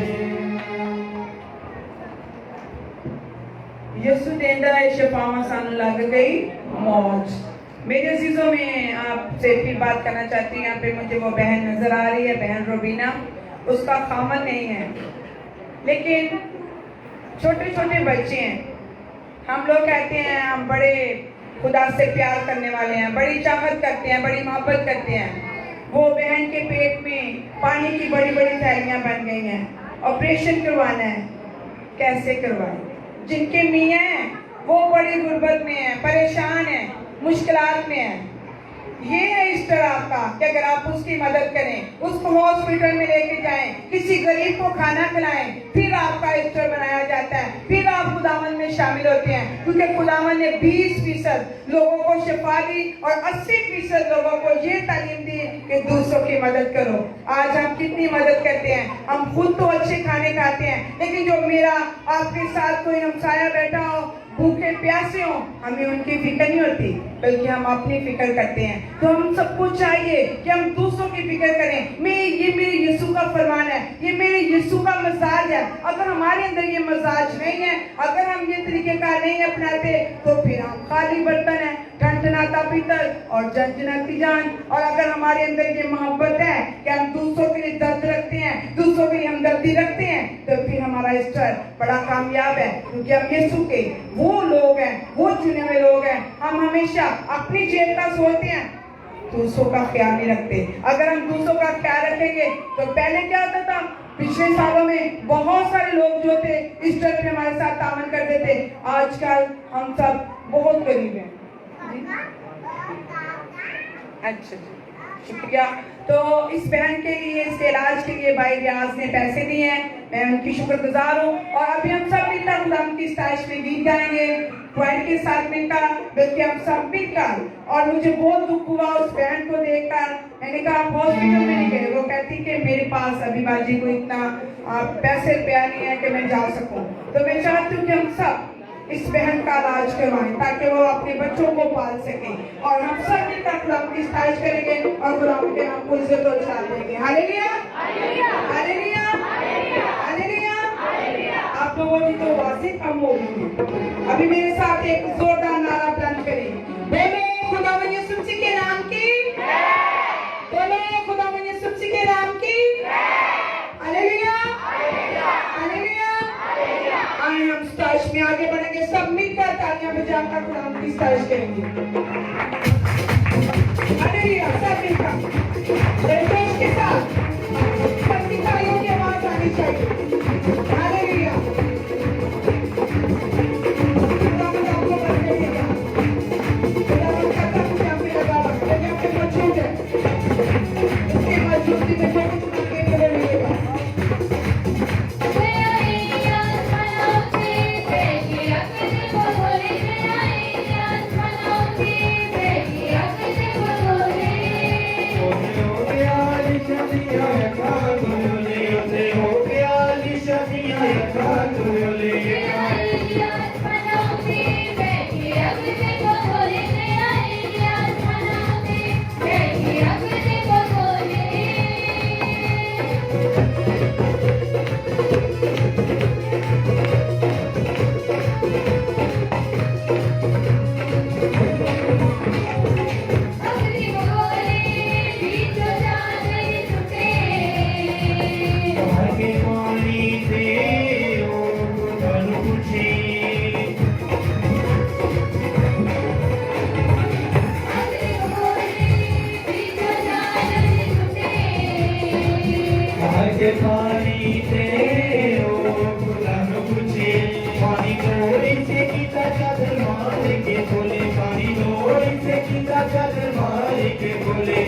यसु देंदा है शफावा सानू लग गई मौज। मेरे अजीजों में आपसे फिर बात करना चाहती हूँ। यहाँ पे मुझे वो बहन नजर आ रही है, बहन रोबीना। उसका खामन नहीं है, लेकिन छोटे छोटे बच्चे हैं। हम लोग कहते हैं हम बड़े खुदा से प्यार करने वाले हैं, बड़ी चाहत करते हैं, बड़ी मोहब्बत करते हैं। वो बहन के पेट में पानी की बड़ी बड़ी थैलियाँ बन गई हैं, ऑपरेशन करवाना है। कैसे करवाएं? जिनके मियाँ हैं वो बड़ी गुर्बत में है, परेशान है, मुश्किलात में है। ये है ईस्टर आपका कि अगर आप उसकी मदद करें, उसको हॉस्पिटल में लेके जाएं, किसी गरीब को खाना खिलाएं, फिर आपका ईस्टर बनाया जाता है, फिर आप खुदावन में शामिल होते हैं। क्योंकि खुदावन ने 20% लोगों को शिफा दी और 80% लोगों को ये तालीम दी कि दूसरों की मदद करो। आज हम कितनी मदद करते हैं? हम खुद तो अच्छे खाने खाते हैं, लेकिन जो मेरा आपके साथ कोई हमसाया बैठा हो, भूखे प्यासे हो, हमें उनकी फिक्र नहीं होती, बल्कि हम अपनी फिक्र करते हैं। तो हम सबको चाहिए कि हम दूसरों की फिक्र करें। ये मेरे यीशु का फरमान है, ये मेरे यीशु का मजाज है। अगर हमारे अंदर ये मजाज नहीं है, अगर हम ये तरीकेकार नहीं अपनाते, तो फिर हम खाली बर्तन है, टनटनाता पीतल और झंझनाती जान। और अगर हमारे अंदर ये मोहब्बत है कि हम दूसरों के लिए दर्द रखते हैं, दूसरों के लिए हमदर्दी रखते हैं, तो फिर हमारा ईस्टर बड़ा कामयाब है। क्योंकि हम यीशु के वो लोग हैं, वो चुने हुए लोग हैं। हम हमेशा अपनी जेब का सोचते हैं, दूसरों का ख्याल नहीं रखते। अगर हम दूसरों का ख्याल रखेंगे तो पहले क्या होता था? पिछले सालों में बहुत सारे लोग जो थे ईस्टर पे हमारे साथ तामन करते थे। आजकल हम सब बहुत गरीब हैं। अच्छा, शुक्रिया। तो इस बहन के लिए, इसके इलाज के लिए भाई रियाज ने पैसे दिए हैं, मैं उनकी शुक्रगुजार हूँ। और अभी हम सब मिलकर खुदा की स्ताइश में गीत गाएंगे, क्वायर के साथ मिलकर, बल्कि हम सब मिलकर। और मुझे बहुत दुख हुआ उस बहन को देखकर। मैंने कहा आप हॉस्पिटल में नहीं गए? वो कहती कि मेरे पास अभी बाजी को इतना पैसे रुपया नहीं है कि मैं जा सकूं। तो मैं चाहती हूँ कि हम सब इस बहन का इलाज करवाएं ताकि वो अपने बच्चों को पाल सके। और हम सब मिलकर खुदा की स्ताइश करेंगे और खुदा के नाम को इज्जत और शान देंगे। Hallelujah, hallelujah, hallelujah. आप लोगों की तो आवाज़ें कम हो गई। अभी मेरे साथ एक जोरदार नारा बुलंद करें, बोलो खुदावन यीशु मसीह के नाम की, बोलो खुदावन यीशु मसीह के नाम की। Hallelujah, hallelujah. आइए हम स्ताइश में आगे बढ़ेंगे, सब मिलकर तालियां बजाकर खुदा की स्ताइश करेंगे। हालेलुया, सब मिलकर एक जोश के साथ सबकी तालियों की आवाज आनी चाहिए। हालेलुया। खुदावन आपको बरकत देगा, खुदावन का काम क्या पे लगा हुआ है, क्या पे मौजूद है, इसकी मौजूदगी में जो कुछ मांगे वो मिलेगा। पानी तेरे ओ खुदा न पूछे, पानी नोरी से कीता चादर मार के बोले, पानी नोरी से कीता चादर मार के बोले।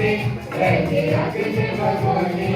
होते बैठे आते भगवाने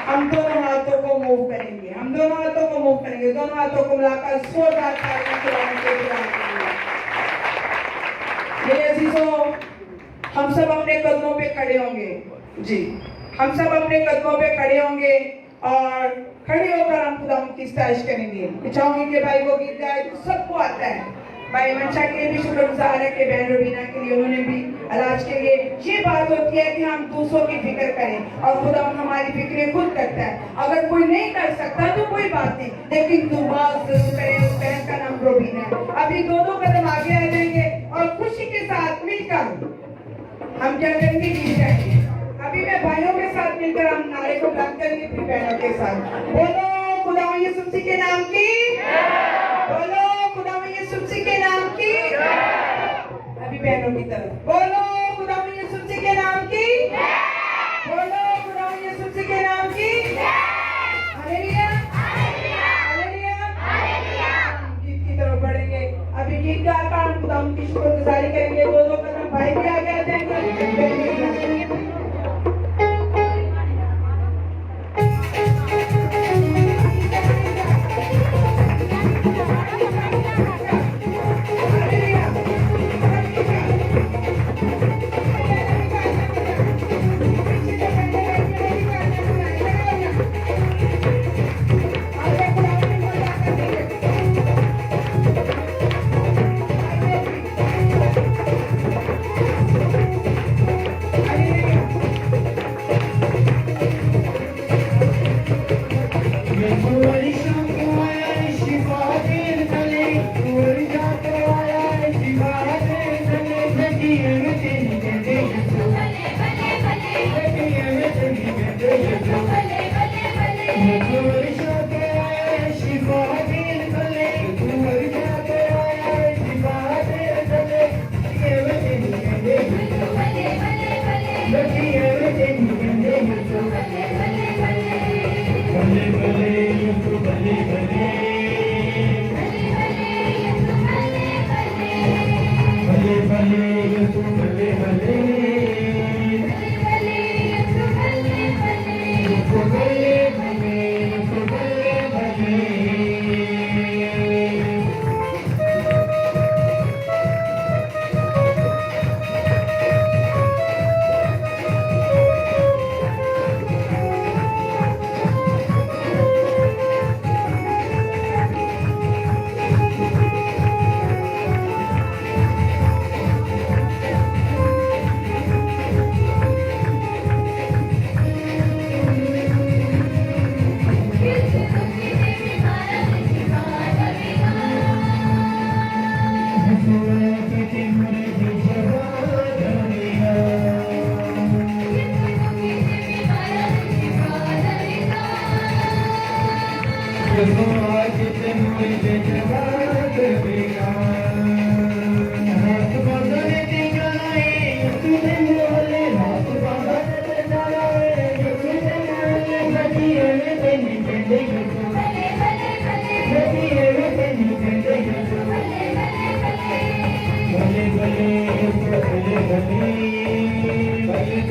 हम दोनों हाथों को मूव करेंगे, हम दोनों हाथों को मूव करेंगे, दोनों हाथों को मिलाकर जोरदार तालियां बजाएंगे। मेरे अजीजों, हम सब अपने कदमों पे खड़े होंगे जी, हम सब अपने कदमों पे खड़े होंगे और खड़े होकर हम खुदा की इस्ताइश करेंगे। मैं चाहूंगी कि भाई वो गीत गाए जो सबको आता है। भाई मंशा के लिए भी शुक्रगुजार है कि बहन रबीना के लिए उन्होंने भी इलाज के लिए। ये बात होती है कि हम दूसरों की फिक्र करें और खुदा हमारी फिक्रें खुद करता है। अगर कोई नहीं कर सकता तो कोई बात नहीं, लेकिन दुआ जरूर करें। उस बहन का नाम रबीना है। अभी दो कदम आगे आ जाएंगे और खुशी के साथ मिलकर हम क्या करेंगे, गीत गाएंगे। अभी मैं भाइयों के साथ मिलकर हम नारे को बुलंद करेंगे, फिर बहनों के साथ। बोलो खुदा यीशु मसीह के नाम की, बोलो खुदा यीशु मसीह के नाम की। अभी बहनों की तरफ बोलो खुदा यीशु मसीह के नाम की, बोलो खुदा यीशु मसीह के नाम की। Hallelujah, hallelujah, hallelujah. गीत की तरफ बढ़ेंगे। अभी गीत गाकर हम खुदा की शुक्रगुजारी करेंगे। दो कदम भाई भी आगे आ जाएंगे।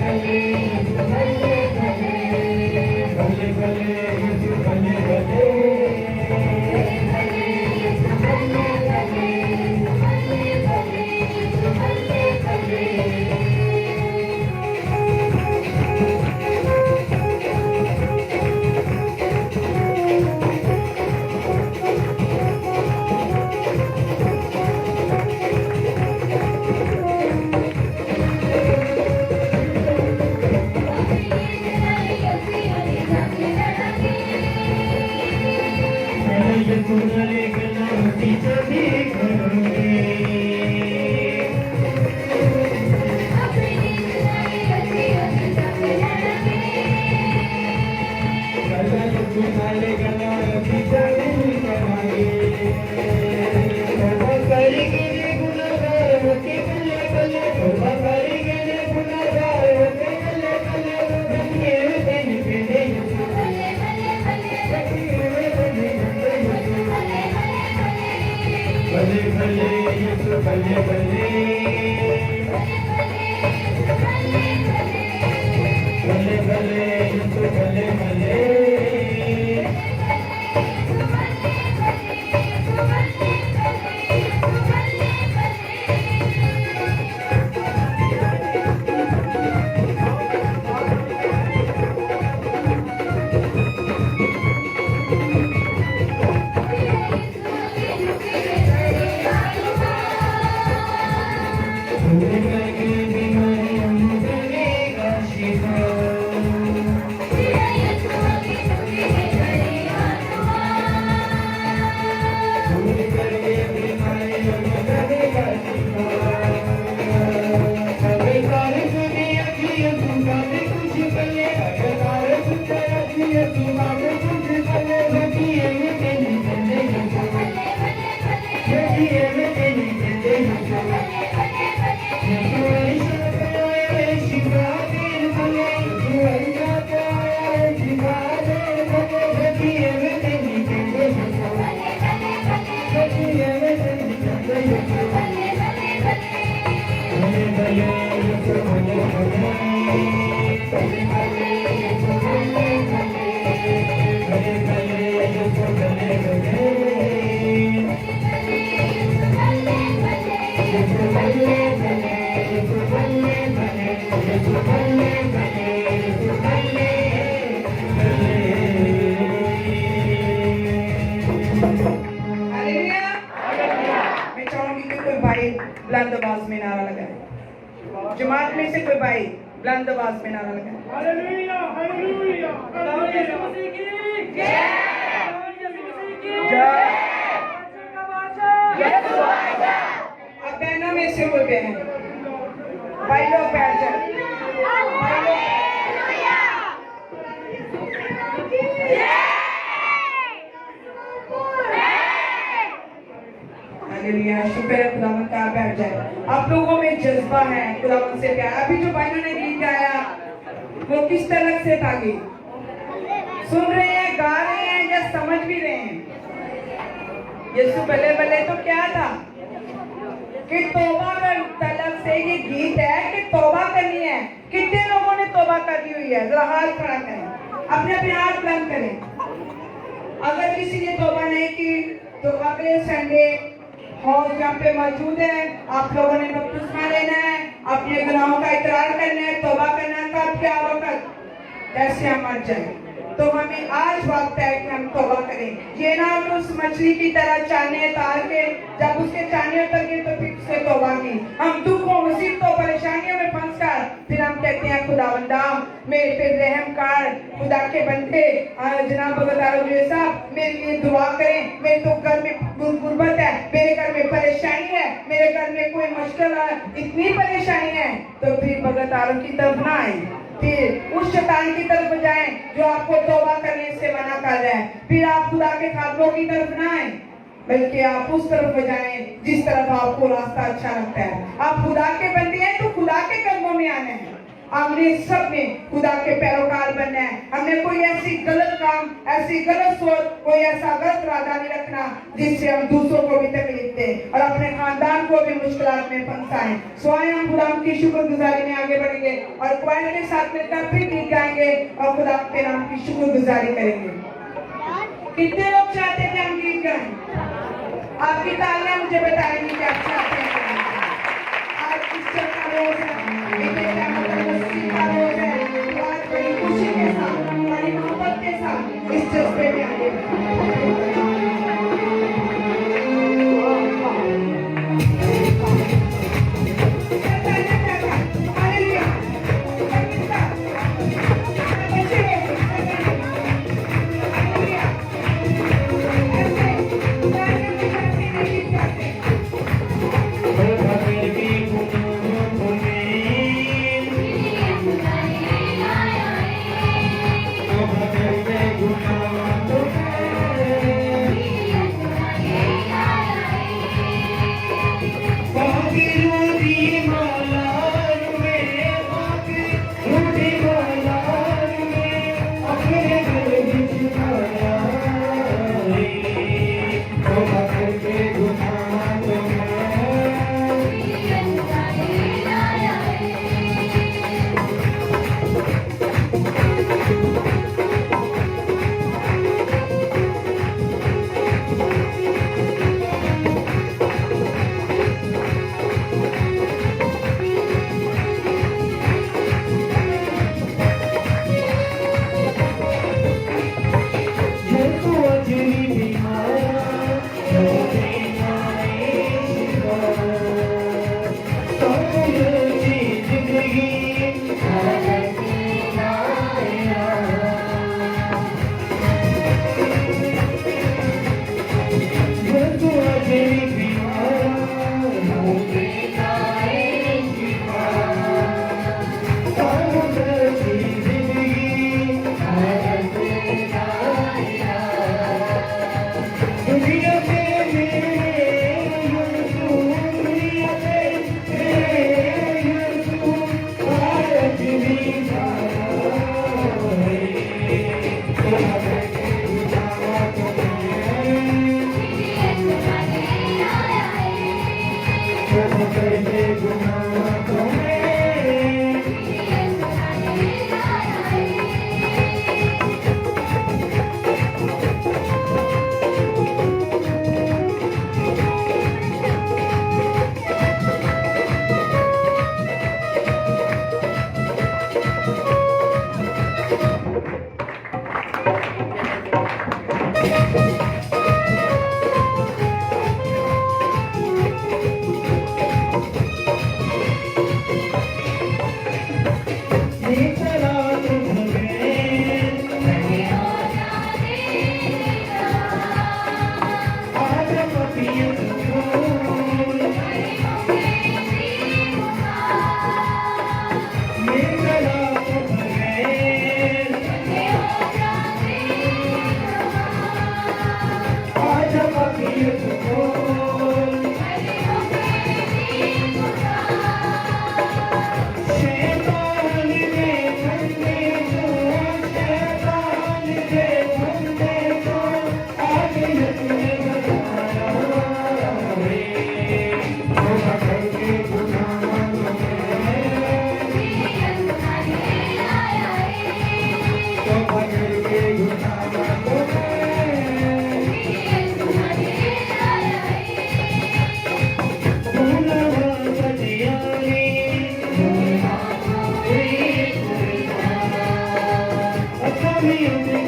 भले मैं चाहूंगी कि कोई भाई बुलंद आवाज में नारा लगाए। जमात में से कोई भाई बुलंद आवाज में नारा लगाए। हालेलुया हालेलुया जय। अब बहनों में से कोई बहन, भाई लोग बैठ जाए। हालेलुया, शुक्र है खुदावंद का, बैठ जाए। आप लोगों में जज्बा है खुदावंद से प्यार। अभी जो भाइयों ने गीत गाया वो किस तरह से था? गीत सुन रहे हैं, गा रहे हैं या समझ भी रहे हैं? यीशु बल्ले बल्ले तो क्या था कि तौबा का तलब से ये गीत है कि तौबा करनी है। कितने लोगों ने तौबा कर ली हुई है? जरा हाथ खड़ा करें, अपने अपने हाथ बुलंद करें। अगर किसी ने तौबा नहीं की तो अगले संडे हॉल जहाँ पे मौजूद है, आप लोगों ने बपतिस्मा लेना है, अपने गुनाहों का इकरार करना है, तौबा करना है। कब? क्या वक्त? जैसे हम मर जाए। तो हमें आज वक्त है कि हम तौबा करें। ये ना हम उस मछली की तरह चाने तार के जब उसके चाने उतर गए तो फिर उससे तौबा की। हम दुखों, मुसीबतों, परेशानियों में फंस कर फिर हम कहते हैं खुदावंदा मेरे पे रहम कर, खुदा के बंदे जनाब बगदार साहब मेरे लिए दुआ करें, मेरे तो घर में गुर्बत है, मेरे घर में परेशानी है, मेरे घर में कोई मुश्किल है, इतनी परेशानी है। तो फिर बगदारों की तरफ ना आए, फिर उस शैतान की तरफ जाएं जो आपको तौबा करने से मना कर रहा है। फिर आप खुदा के खातों की तरफ ना आए, बल्कि आप उस तरफ जाएं जिस तरफ आपको रास्ता अच्छा लगता है। आप खुदा के बंदे हैं तो खुदा के कदमों में आना है। हमने सब ने खुदा के पैरोकार बनना है। हमने कोई ऐसी गलत काम, ऐसी गलत सोच, कोई ऐसा गलत इरादा नहीं रखना जिससे हम दूसरों को भी तकलीफ दें और अपने खानदान को भी मुश्किलात में फंसाएं। सो आए हम खुदा की शुक्रगुजारी में आगे बढ़ेंगे और क्वाइट के साथ मिलकर फिर गीत गाएंगे और खुदा के नाम की शुक्रगुजारी करेंगे। कितने लोग चाहते हैं कि हम गीत गाएं? आपकी तालियां मुझे बताएंगी कि आप चाहते हैं। आज ईस्टर का रोज है, का रोज है, तो आज बड़ी खुशी के साथ, बड़ी मोहब्बत के साथ इस जज्बे में आगे Hallelujah,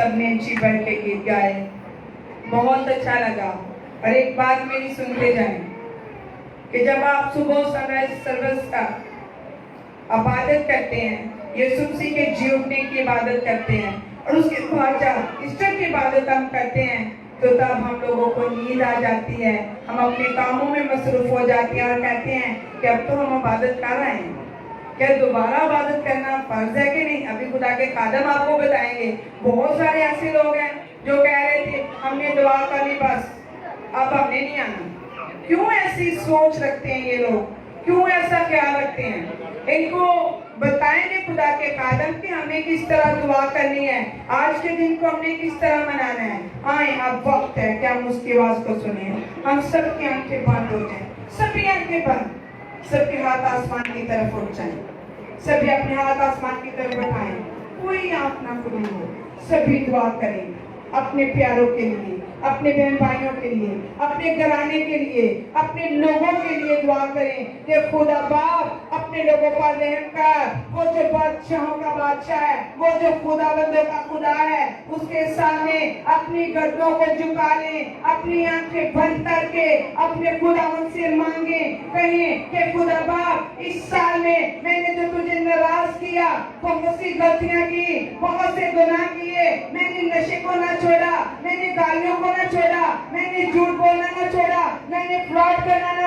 सब ने जी भर के गीत गाए, बहुत अच्छा लगा। और एक बात मेरी सुनते जाएं कि जब आप सुबह सनराइज सर्विस का इबादत करते हैं, यीशु मसीह के जी उठने की इबादत करते हैं, और उसके बाद जब ईस्टर की इबादत हम करते हैं, तो तब हम लोगों को नींद आ जाती है, हम अपने कामों में मसरूफ हो जाते हैं और कहते हैं कि अब तो हम इबादत कर रहे हैं, क्या दोबारा इबादत करना फर्ज है कि नहीं? अभी खुदा के खादम आपको बताएंगे। बहुत सारे ऐसे लोग हैं जो कह रहे थे हमने दुआ कर ली बस, अब हमने नहीं आना। क्यों ऐसी सोच रखते हैं ये लोग? क्यों ऐसा ख्याल रखते हैं? इनको बताएंगे खुदा के खादम कि हमें किस तरह दुआ करनी है, आज के दिन को हमने किस तरह मनाना है। आए, अब वक्त है कि हम उसकी आवाज को सुनिए। हम सबकी आंखें बंद हो जाएं, सभी आंखें बंद, सबके हाथ आसमान की तरफ उठ जाएं, सभी अपने हाथ आसमान की तरफ उठाएं, कोई आंख ना खुली हो, सभी दुआ करें अपने प्यारों के लिए, अपने बहन भाइयों के लिए, अपने घराने के लिए, अपने लोगों के लिए दुआ करें कि खुदा बाप अपने लोगों पर रहम कर। वो जो बादशाहों का बादशाह है, वो जो खुदावंदों का खुदा है, उसके सामने अपनी गर्दनों को झुका लें, अपनी आंखें बंद करके अपने खुदावंद से मांगे, कहें कि खुदा बाप इस साल में मैंने जो तुझे नाराज किया, बहुत सी गलतियां की, बहुत से गुनाह किए, मैंने नशे को ना छोड़ा, मैंने गालियों को ना छोड़ा, मैंने झूठ बोलना ना छोड़ा, मैंने फ्रॉड करना ना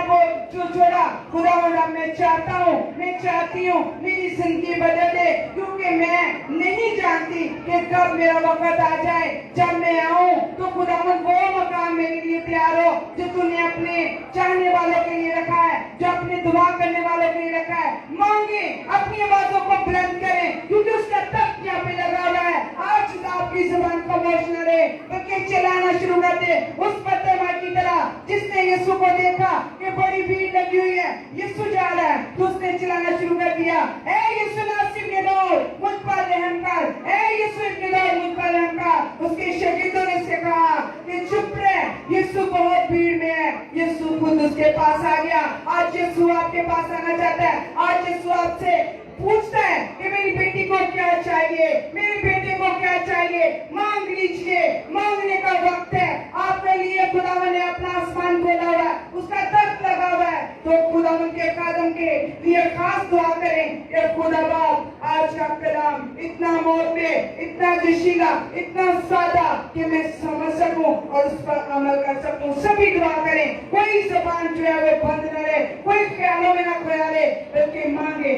छोड़ा। खुदावंद मैं चाहता हूँ, मैं चाहती हूँ मेरी जिंदगी बदल दे, क्योंकि मैं नहीं जानती कि कब मेरा वक्त आ जाए। जब मैं आऊँ तो खुदावंद वो मकाम मेरे लिए तैयार हो जो तूने अपने चाहने वालों के लिए रखा है, जो अपने दुआ करने वालों के लिए रखा है। मांगे, अपनी आवाजों को बुलंद करें, क्योंकि उसका तख्त यहाँ पे लगा हुआ है। आज आपकी जुबान खामोश न रहे, बल्कि चिल्लाना शुरू कर दे उस पत्थर की तरह जिसने यीशु को देखा कि बड़ी भीड़ लगी हुई है, यीशु जा रहा है, तो उसने चिल्लाना शुरू कर दिया, ए यीशु नासरी के दौर मुझ पर रहम कर, ए यीशु के दौर मुझ पर रहम कर। उसके शागिर्दों ने से कहा कि चुप रहे, यीशु बहुत भीड़ में है। यीशु खुद उसके पास आ गया। आज यीशु आपके पास आना चाहता है। आज यीशु आपसे पूछता है कि मेरी बेटी को क्या चाहिए, मेरे बेटे को क्या चाहिए। मांग लीजिए, मांगने का वक्त है। आपके लिए खुदावन ने अपना आसमान खोला हुआ है, उसका तख्त लगा हुआ है, तो खुदावन के कदम के लिए खास दुआ करें कि खुदा बाप आज का कलाम इतना मोटे, इतना जशीला, इतना सादा कि मैं समझ सकूं और उस पर अमल कर सकूं। सभी दुआ करें, कोई जबान जो है वो बंद न रहे, कोई ख्यालों में ना खोया रहे, बल्कि मांगे।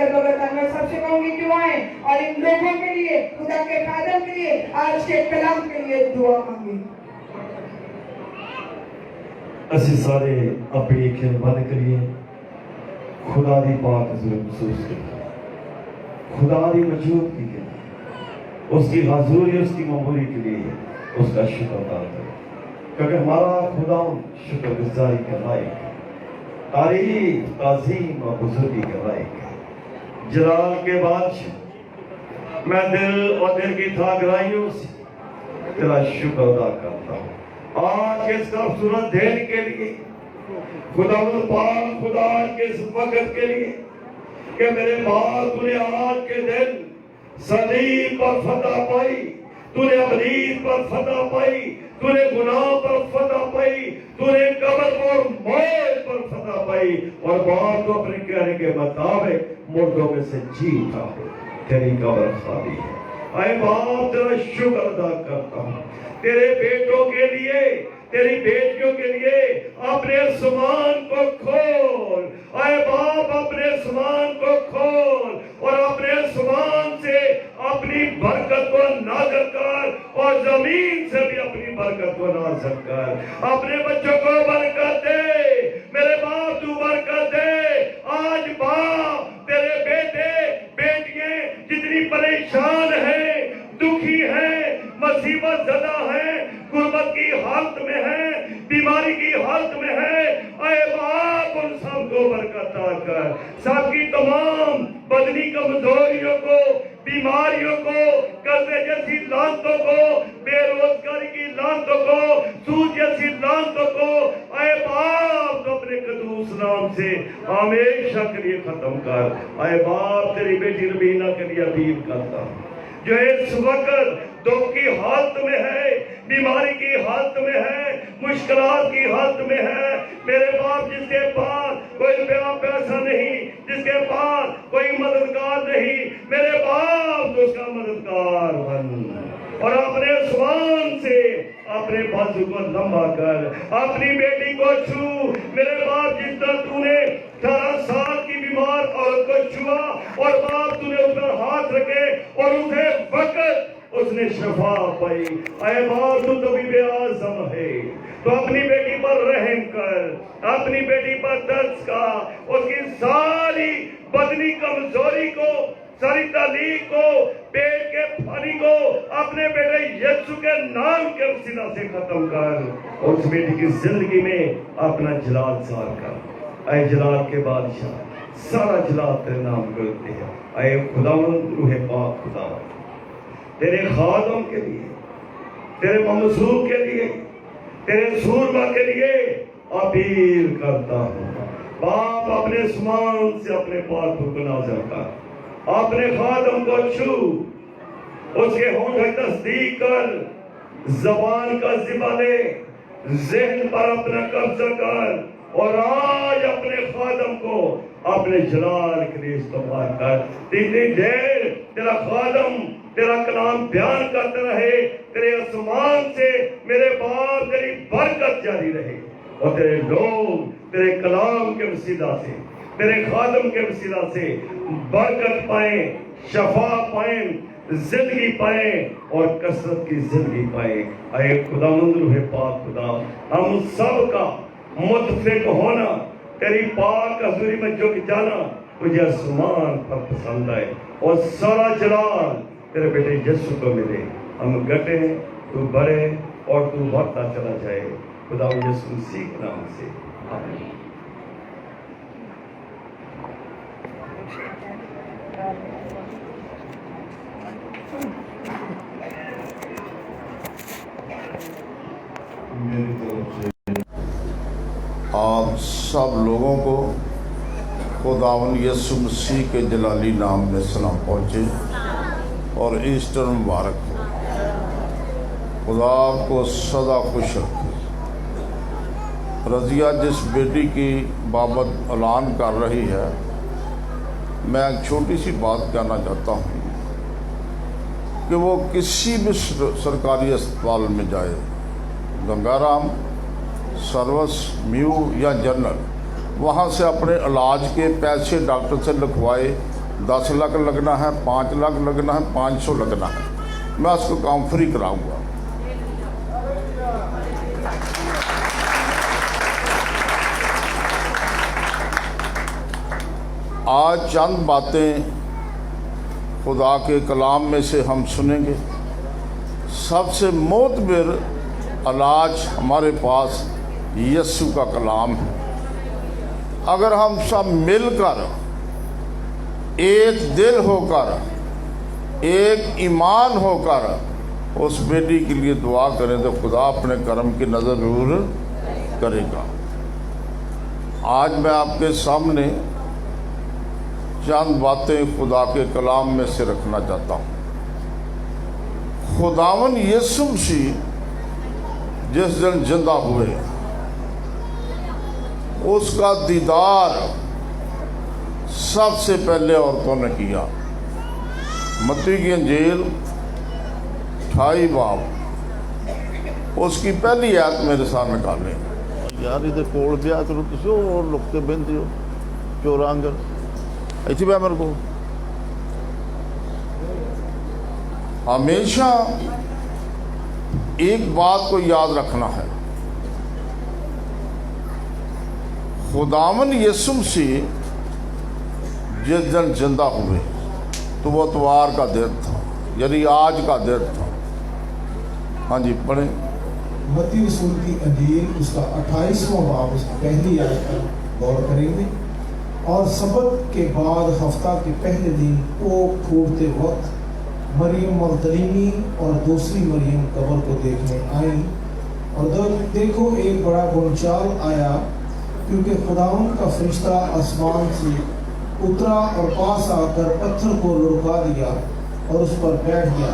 और मैं मैं सबसे कहूंगी कि आए और इन लोगों के लिए, खुदा के खादम के लिए, आज के कलाम के लिए दुआ मांगे। ਅਸੀਂ ਸਾਰੇ ਆਪਣੀ ਅੱਖਾਂ ਬੰਦ ਕਰੀਏ, खुदा दी पाक हज़ूर महसूस करें, खुदा दी मौजूदगी के लिए, उसकी हज़ूरी, उसकी ममूरी के लिए उसका शुक्र अदा करें, क्योंकि हमारा खुदा शुक्रगुज़ारी के लायक है, तारीफ ताज़ीम और बुज़ुर्गी के लायक है, जलाल के बादशाह। मैं दिल और दिल की था गहराइयों से तेरा शुक्र अदा करता हूँ आज के इस खूबसूरत दिन के लिए, खुदावंद पाक खुदा के इस वक्त के लिए कि मेरे माँ तूने आज के दिन सलीब पर फतह पाई, तूने अबलीस पर फतह पाई, तूने गुनाह पर फतह पाई, तूने कब्र और मौत पर फतह पाई, और बाप को अपने कहने के मुताबिक मुर्दों में से जी उठा, तेरी कब्र खाली है। आए बाप तेरा शुक्र अदा करता हूँ तेरे बेटों के लिए, तेरी बेटियों के लिए। अपने आसमान को खोल, आए बाप अपने आसमान को खोल और अपने आसमान से अपनी बरकत को नाज़िल कर और जमीन से भी अपनी बरकत को नाज़िल कर। अपने बच्चों को बरकत दे मेरे बाप, तू बरकत दे। आज बाप तेरे बेटे बेटियां जितनी परेशान हैं, दुखी हैं, मुसीबत ज़दा हैं, गुर्बत की हालत में है, बीमारी की हालत में है, ऐ बाप उन सबको बरकत अता कर। सबकी तमाम बदनी कमजोरियों को, बीमारियों को, कर्जे जैसी लानतों को, बेरोजगारी की लानतों को, सूद जैसी लानतों को ऐ बाप अपने कदूस नाम से हमेशा के लिए खत्म कर। ऐ बाप तेरी बेटी रबीना के लिए अपील करता हूं जो इस वक्त दुख की हालत में है, बीमारी की हालत में है, मुश्किलात की हालत में है, मेरे बाप जिसके पास कोई पैसा नहीं, जिसके पास कोई मददगार नहीं, मेरे बाप तो उसका मददगार बन और अपने जुबान से अपने बाजू को लंबा कर, अपनी बेटी को छू। मेरे बाप जिस तरह तूने 18 साल की बीमार औरत को छुआ और बाप तूने उस पर हाथ रखे और उसे वक्त उसने शफा पाई। अरे बाप तू तो भी बेआज़म है, तो अपनी बेटी पर रहम कर, अपनी बेटी पर दर्द का, उसकी सारी बदनी कमजोरी को, सारी तालीक को, पेट के पानी को अपने बेटे यीशु के नाम के वसीला से खत्म कर और उस बेटी की जिंदगी में अपना जलाल सार कर। ऐ जलाल के बादशाह, सारा जलाल तेरे नाम करते हैं। ऐ खुदावंद रूह पाक खुदा, तेरे खादम के लिए, तेरे ममसूब के लिए, तेरे सूरमा के लिए अपील करता हूँ। बाप अपने समान से अपने पाक को नाज़र कर, अपने खादम को छू, उसके होंठ तस्दीक कर, जबान का जिम्मा ले, ज़हन पर अपना कब्जा कर और आज अपने खादम को अपने जलाल के लिए इस्तेमाल कर। इतनी देर तेरा खादम तेरा कलाम बयान करता रहे, तेरे आसमान से मेरे बाप तेरी बरकत जारी रहे और तेरे लोग तेरे कलाम के वसीला से, तेरे खादम के वसीला से बरकत पाए, शफा पाए, जिंदगी पाए और कसरत की जिंदगी पाए। ऐ खुदावंद रूह पाक खुदा, हम सब का मुतफिक होना, तेरी पाक हज़ूरी में झुक जाना तुझे आसमान पर पसंद आए और सारा जलाल तेरे बेटे यीशु को मिले। हम घटे तू बढ़े और तू बढ़ता चला जाए, खुदा यीशु मसीह के नाम से आमीन। मेरी तरफ से आप सब लोगों को खुदावन यीशु मसीह के जलाली नाम में सलाम पहुँचे और ईस्टर मुबारक हो। खुदा आपको सदा खुश रखे। रज़िया जिस बेटी की बाबत ऐलान कर रही है, मैं एक छोटी सी बात कहना चाहता हूँ कि वो किसी भी सरकारी अस्पताल में जाए, गंगाराम, सर्वस, म्यू या जनरल, वहाँ से अपने इलाज के पैसे डॉक्टर से लिखवाए। 10 लाख लगना है, 5 लाख लगना है, 500 लगना है, मैं उसको काम फ्री कराऊंगा। आज चंद बातें खुदा के कलाम में से हम सुनेंगे। सबसे मोतबर इलाज हमारे पास यीशु का कलाम है। अगर हम सब मिलकर एक दिल होकर, एक ईमान होकर उस बेटी के लिए दुआ करें तो खुदा अपने करम की नज़र जरूर करेगा। आज मैं आपके सामने चंद बातें खुदा के कलाम में से रखना चाहता हूँ। खुदावन यीशु मसीह जिस दिन जिंदा हुए, उसका दीदार सबसे पहले औरतों ने किया। मत्ती की अंजील 28 बाब उसकी पहली आयत मेरे साथ निकालें। यार इधर कोल भी आया करो, तुम और लुक के बहते हो चोरा अंगर ऐसी बात मेरे को हमेशा एक बात को याद रखना है। खुदावन यीशु मसीह जिस दिन जिंदा हुए तो वो इतवार का दिन था, यानी आज का दिन था। हाँ जी पढ़े। मत्ती रसूल की अंजील उसका 28वां बाब उसकी पहली आयत पर गौर करेंगे। और सबत के बाद हफ्ता के पहले दिन कोख फूटते वक्त मरियम मगदलीनी और दूसरी मरियम कब्र को देखने आई, और देखो एक बड़ा गुंचाल आया, क्योंकि खुदावन का फरिश्ता आसमान से उतरा और पास आकर पत्थर को लुढ़का दिया और उस पर बैठ गया।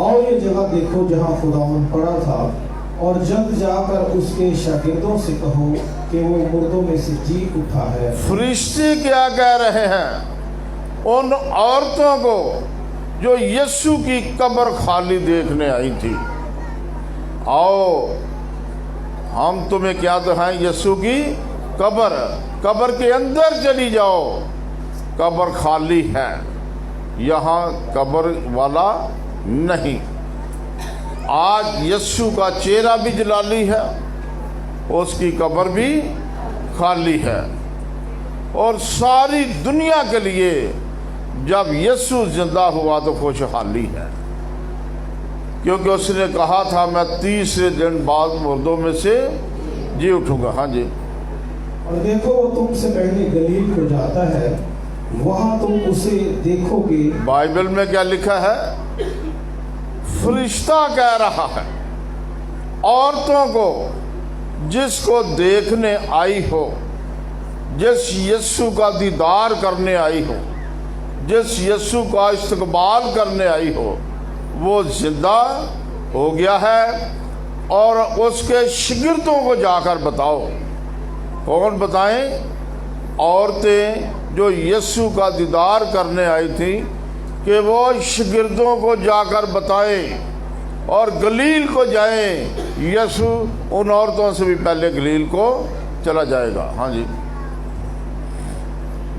और ये जगह देखो जहाँ खुदावन पड़ा था, और जल्द जाकर उसके शागिर्दों से कहो कि वो मुर्दों में से जी उठा है। फरिश्ते क्या कह रहे हैं उन औरतों को जो यीशु की कब्र खाली देखने आई थी? आओ हम तुम्हें क्या दिखाएं, यीशु की कब्र के अंदर चली जाओ, कब्र खाली है, यहाँ कब्र वाला नहीं। आज यीशु का चेहरा भी जलाली है, उसकी कब्र भी खाली है। और सारी दुनिया के लिए जब यीशु जिंदा हुआ तो खुशहाली है, क्योंकि उसने कहा था मैं 30 दिन बाद मुर्दों में से जी उठूंगा। हाँ जी। और देखो वो तुमसे पहले गलील को जाता है, वहां तुम उसे देखोगे। बाइबल में क्या लिखा है? फरिश्ता कह रहा है औरतों को जिसको देखने आई हो, जिस यीशु का दीदार करने आई हो, जिस यीशु का इस्तकबाल करने आई हो, वो जिंदा हो गया है। और उसके शिगिर्दों को जाकर बताओ। कौन बताएं? औरतें जो यीशु का दीदार करने आई थी, कि वो शिगिर्दों को जाकर बताएं और गलील को जाएं। यीशु उन औरतों से भी पहले गलील को चला जाएगा। हाँ जी।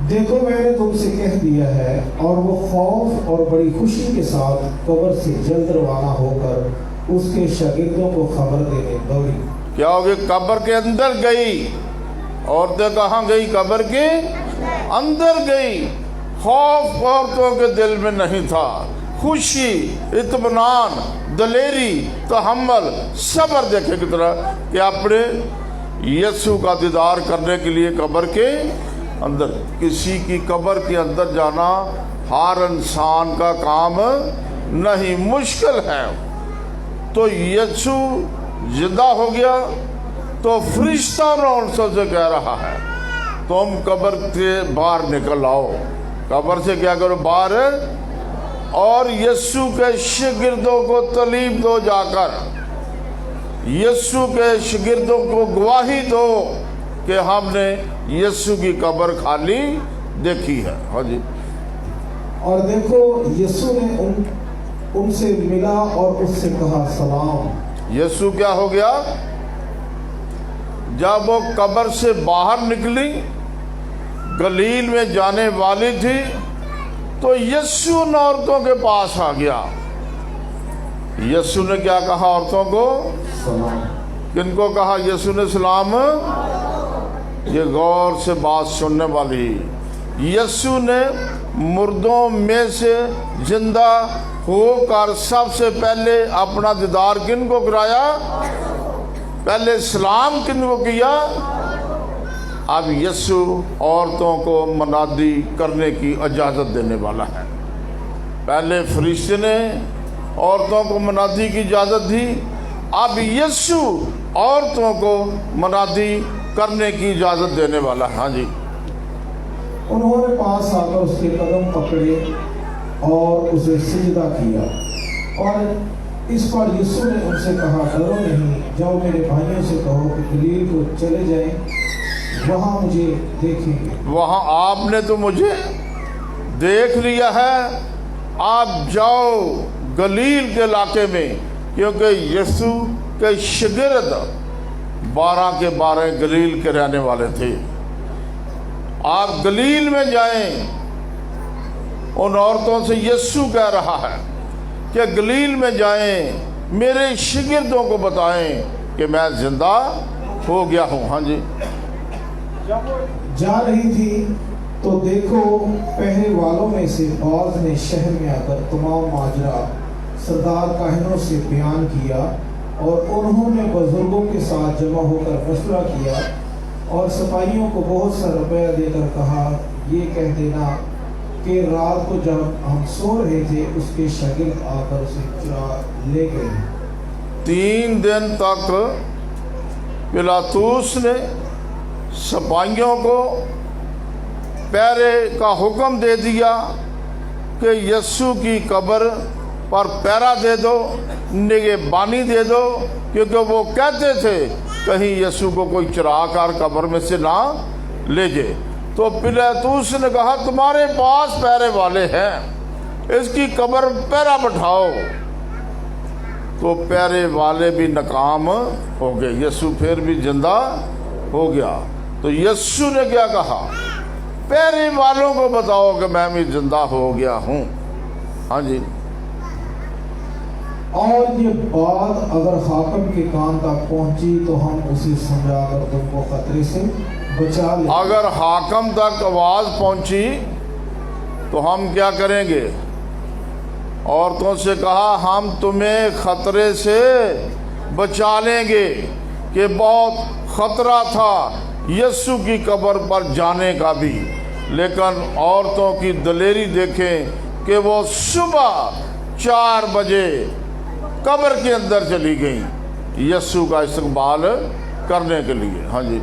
देखो मैंने तुमसे कह दिया है। और वो खौफ और बड़ी खुशी के साथ कब्र से जल्द रवाना होकर उसके शागिर्दों को खबर देने दौड़ी। क्या होगी? कब्र के अंदर गई। औरतें कहाँ गई? कब्र के अंदर गई। खौफ औरतों के दिल में नहीं था, खुशी, इत्मीनान, दलेरी, तहम्मुल, सब्र देखे की तरह कि अपने यीशु का दीदार करने के लिए कब्र के अंदर। किसी की कब्र के अंदर जाना हर इंसान का काम नहीं, मुश्किल है। तो यीशु जिंदा हो गया तो फरिश्ता उनसे कह रहा है तुम कब्र से बाहर निकल आओ। कब्र से क्या करो? बाहर। और यीशु के शिगिर्दों को तलीब दो, जाकर यीशु के शिगिर्दों को गवाही दो कि हमने यीशु की कब्र खाली देखी है। हाँ जी। और देखो यीशु ने उनसे मिला और उससे कहा सलाम। यीशु क्या हो गया? जब वो कब्र से बाहर निकली, गलील में जाने वाली थी, तो यीशु उन औरतों के पास आ गया। यीशु ने क्या कहा औरतों को? सलाम। किनको कहा यीशु ने सलाम? ये गौर से बात सुनने वाली। यीशु ने मुर्दों में से जिंदा होकर सबसे पहले अपना दीदार किनको कराया? पहले सलाम किनको किया? अब यीशु औरतों को मनादी करने की इजाज़त देने वाला है। पहले फरिश्ते ने औरतों को मनादी की इजाज़त दी, अब यीशु औरतों को मनादी करने की इजाज़त देने वाला है। हाँ जी। उन्होंने पास आकर उसके कदम पकड़े और उसे सिजदा किया। और इस पर यीशु ने उनसे कहा डरो नहीं, जाओ मेरे भाइयों से कहो कि गलील को चले जाएं, वहाँ मुझे देखेंगे। वहाँ आपने तो मुझे देख लिया है, आप जाओ गलील के इलाके में, क्योंकि यीशु के शिगिर्द 12 के 12 गलील के रहने वाले थे। आप गलील में जाएं। उन औरतों से यीशु कह रहा है कि गलील में जाएं, मेरे शिगिर्दों को बताएं कि मैं जिंदा हो गया हूँ। हाँ जी। जा रही थी तो देखो पहरे वालों में से बाज ने शहर में आकर तमाम माजरा सरदार काहिनों से बयान किया, और उन्होंने बुजुर्गों के साथ जमा होकर मशवरा किया और सिपाहियों को बहुत सा रुपया देकर कहा ये कह देना कि रात को जब हम सो रहे थे उसके शागिर्द आकर उसे चुरा ले गए। 3 दिन तक पिलातुस ने सिपाहियों को पहरे का हुक्म दे दिया कि यीशु की कब्र पर पैरा दे दो, निगहबानी दे दो, क्योंकि वो कहते थे कहीं यीशु को कोई चुरा कर कब्र में से ना ले जाए। तो पिलातुस ने कहा तुम्हारे पास पैरे वाले हैं, इसकी कब्र पैरा बैठाओ। तो पैरे वाले भी नाकाम हो गए, यीशु फिर भी जिंदा हो गया। तो यीशु ने क्या कहा, पैरे वालों को बताओ कि मैं भी जिंदा हो गया हूँ। हाँ जी। और ये बात अगर हाकिम के कान तक पहुंची तो हम उसे समझाकर तुमको खतरे से बचा लेंगे। अगर हाकिम तक आवाज पहुंची तो हम क्या करेंगे? औरतों से कहा हम तुम्हें खतरे से बचा लेंगे, कि बहुत खतरा था यीशु की कब्र पर जाने का भी। लेकिन औरतों की दलेरी देखें कि वो सुबह 4 बजे कब्र के अंदर चली गई यीशु का इस्तकबाल करने के लिए। हाँ जी।